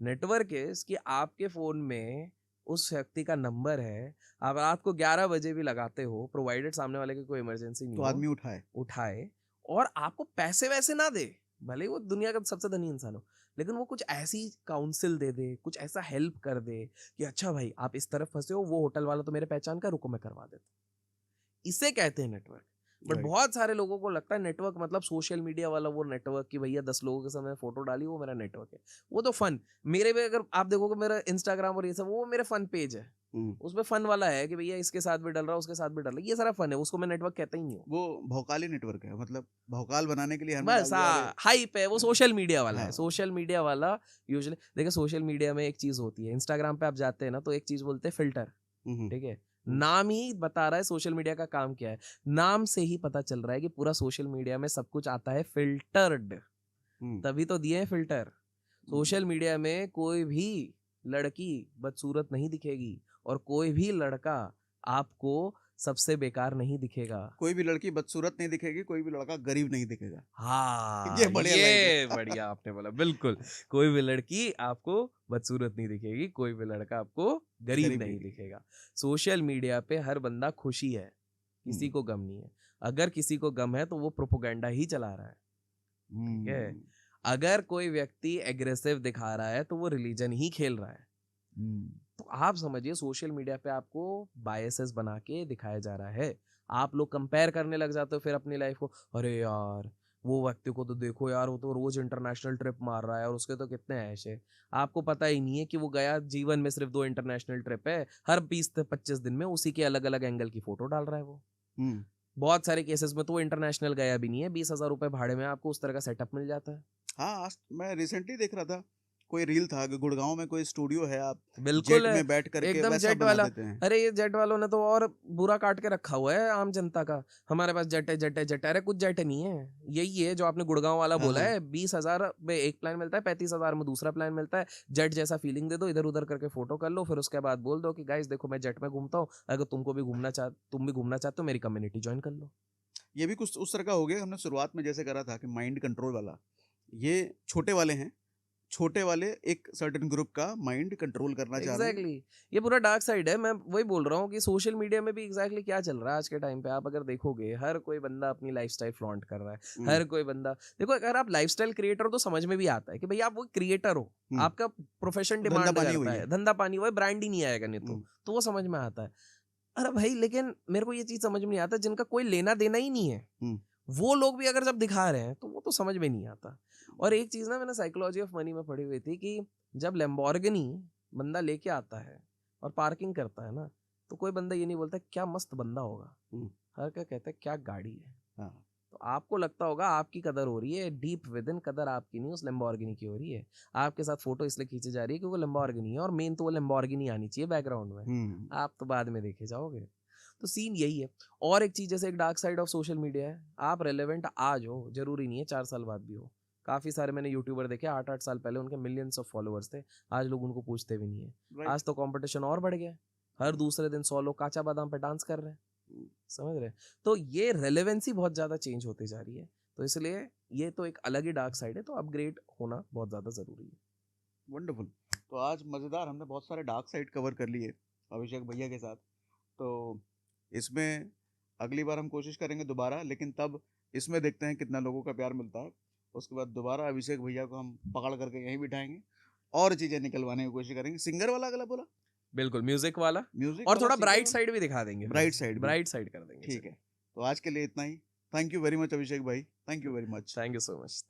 Network is कि आपके फोन में उस व्यक्ति का नंबर है, आप रात को 11 बजे भी लगाते हो, प्रोवाइडेड सामने वाले की कोई इमरजेंसी नहीं तो हो, आदमी उठाए और आपको पैसे वैसे ना दे, भले ही वो दुनिया का सबसे धनी इंसान हो, लेकिन वो कुछ ऐसी काउंसिल दे दे, कुछ ऐसा हेल्प कर दे कि अच्छा भाई आप इस तरफ फंसे हो, वो होटल वाला तो मेरे पहचान का, रुको मैं करवा देता हूं। इसे कहते हैं नेटवर्क। बट बहुत सारे लोगों को लगता है नेटवर्क मतलब सोशल मीडिया वाला वो नेटवर्क, कि भैया 10 लोगों के सामने फोटो डाली वो मेरा नेटवर्क है। वो तो फन, मेरे भी अगर आप देखोगे मेरा इंस्टाग्राम और ये सब, वो मेरे फन पेज है, उसमें फन वाला है कि भैया इसके साथ भी डल रहा है, उसके साथ भी डल रहा है, ये सारा फन है, उसको मैं नेटवर्क कहता ही नहीं हूँ। वो भौकाली नेटवर्क है, मतलब भौकाल बनाने के लिए हमने बस डाल दिया, अरे हाइप है, वो सोशल मीडिया वाला है। हाँ। सोशल मीडिया वाला यूजुअली देखिए, सोशल मीडिया में एक चीज होती है, इंस्टाग्राम पे आप जाते हैं ना तो एक चीज बोलते हैं फिल्टर, ठीक है, नाम ही बता रहा है सोशल मीडिया का काम क्या है। नाम से ही पता चल रहा है कि पूरा सोशल मीडिया में सब कुछ आता है फिल्टर्ड, तभी तो दिए हैं फिल्टर। सोशल मीडिया में कोई भी लड़की बदसूरत नहीं दिखेगी और कोई भी लड़का आपको सबसे बेकार नहीं दिखेगा। कोई भी लड़की बदसूरत नहीं दिखेगी, कोई भी लड़का गरीब नहीं दिखेगा। हाँ, ये बढ़िया लाइन ये है। बढ़िया आपने बोला, बिल्कुल। कोई भी लड़की आपको बदसूरत नहीं दिखेगी, कोई भी लड़का आपको गरीब गरीब नहीं नहीं दिखेगा। सोशल मीडिया पे हर बंदा खुशी है, किसी को गम नहीं है। अगर किसी को गम है तो वो प्रोपोगेंडा ही चला रहा है, ठीक है। अगर कोई व्यक्ति एग्रेसिव दिखा रहा है तो वो रिलीजन ही खेल रहा है। तो आप समझिए सोशल मीडिया पे आपको बायसेस बना के दिखाया जा रहा है। आप लोग कंपेयर करने लग जाते हो फिर अपनी लाइफ को, अरे यार वो व्यक्ति को तो देखो यार, वो तो रोज इंटरनेशनल ट्रिप मार रहा है और उसके तो कितने ऐश है। आपको पता ही नहीं है कि वो गया जीवन में सिर्फ 2 इंटरनेशनल ट्रिप है, हर 20 से 25 दिन में उसी के अलग अलग एंगल की फोटो डाल रहा है वो। बहुत सारे केसेस में तो वो इंटरनेशनल गया भी नहीं है, 20,000 रुपए भाड़े में आपको उस तरह का सेटअप मिल जाता है। हाँ, आज मैं रिसेंटली देख रहा था, कोई रील था कि गुड़गांव में कोई स्टूडियो है, आप बिल्कुल जेट है, में बैठ करके एकदम वैसा जेट बना वाला। देते हैं। अरे ये जेट वालों ने तो और बुरा काट के रखा हुआ है आम जनता का, हमारे पास जेट है जेट है जेट है। अरे कुछ जेट नहीं है, यही है जो आपने गुड़गांव वाला हाँ, बोला हाँ। है। 20,000 में एक प्लान मिलता है, 35,000 में दूसरा प्लान मिलता है। जेट जैसा फीलिंग दे दो, इधर उधर करके फोटो कर लो, फिर उसके बाद बोल दो कि गाइस देखो मैं जेट में घूमता हूँ, अगर तुम भी घूमना चाहते हो मेरी कम्युनिटी ज्वाइन कर लो। ये भी कुछ उस तरह का हो गया। हमने शुरुआत में जैसे करा था कि माइंड कंट्रोल वाला, ये छोटे वाले हैं, छोटे वाले एक सर्टेन ग्रुप का माइंड कंट्रोल करना चाह रहे हैं। एग्जैक्टली, ये पूरा डार्क साइड है। मैं वही बोल रहा हूँ कि सोशल मीडिया में भी एग्जैक्टली क्या चल रहा है आज के टाइम पे। आप अगर देखोगे हर कोई बंदा अपनी लाइफस्टाइल फ्लॉन्ट कर रहा है, हर कोई बंदा। देखो अगर आप लाइफस्टाइल क्रिएटर हो तो समझ में भी आता है कि भाई आप वो क्रिएटर हो, आपका प्रोफेशन धंधा डिमांड पानी हुई करता है। है, धंधा पानी हुआ है, ब्रांड ही नहीं आएगा नहीं तो वो समझ में आता है। अरे भाई लेकिन मेरे को ये चीज समझ में नहीं आता, जिनका कोई लेना देना ही नहीं है वो लोग भी अगर जब दिखा रहे हैं तो वो तो समझ में नहीं आता। और एक चीज ना मैंने साइकोलॉजी ऑफ मनी में पढ़ी हुई थी कि जब लैम्बोर्गिनी बंदा लेके आता है और पार्किंग करता है ना, तो कोई बंदा ये नहीं बोलता क्या मस्त बंदा होगा, हर क्या कहता है क्या गाड़ी है। तो आपको लगता होगा आपकी कदर हो रही है, डीप विद इन कदर आपकी नहीं उस लैम्बोर्गिनी की हो रही है। आपके साथ फोटो इसलिए खींची जा रही है क्योंकि वो लैम्बोर्गिनी है, और मेन तो वो लैम्बोर्गिनी आनी चाहिए बैकग्राउंड में, आप तो बाद में देखे जाओगे। तो सीन यही है। और एक चीज जैसे एक dark side of social media है, आप रेलेवेंट आज हो जरूरी नहीं है 4 साल बाद भी हो। काफी सारे मैंने यूट्यूबर देखे 8-8 साल पहले उनके मिलियंस ऑफ फॉलोअर्स थे, आज लोग उनको पूछते भी नहीं है। आज तो कंपटीशन और बढ़ गया, हर दूसरे दिन 100 लोग काचा बादाम पे डांस कर रहे हैं, समझ रहे। तो ये रेलेवेंसी बहुत ज्यादा चेंज होती जा रही है। तो इसलिए ये तो एक अलग ही डार्क साइड है, तो अपग्रेड होना बहुत ज़्यादा ज़रूरी है। वंडरफुल। तो आज मज़ेदार हमने बहुत सारे डार्क साइड कवर कर लिए अभिषेक भैया के साथ। तो इसमें अगली बार हम कोशिश करेंगे दोबारा, लेकिन तब इसमें देखते हैं कितना लोगों का प्यार मिलता है। उसके बाद दोबारा अभिषेक भैया को हम पकड़ करके यहीं बिठाएंगे और चीज़ें निकलवाने की कोशिश करेंगे। सिंगर वाला अगला बोला, बिल्कुल, म्यूजिक वाला म्यूजिक और वाला, थोड़ा सिंगर ब्राइट वाला, साइड भी दिखा देंगे, ब्राइट साइड भी। ब्राइट साइड कर देंगे। ठीक है, तो आज के लिए इतना ही। थैंक यू वेरी मच अभिषेक भाई, thank you very much. Thank you so much.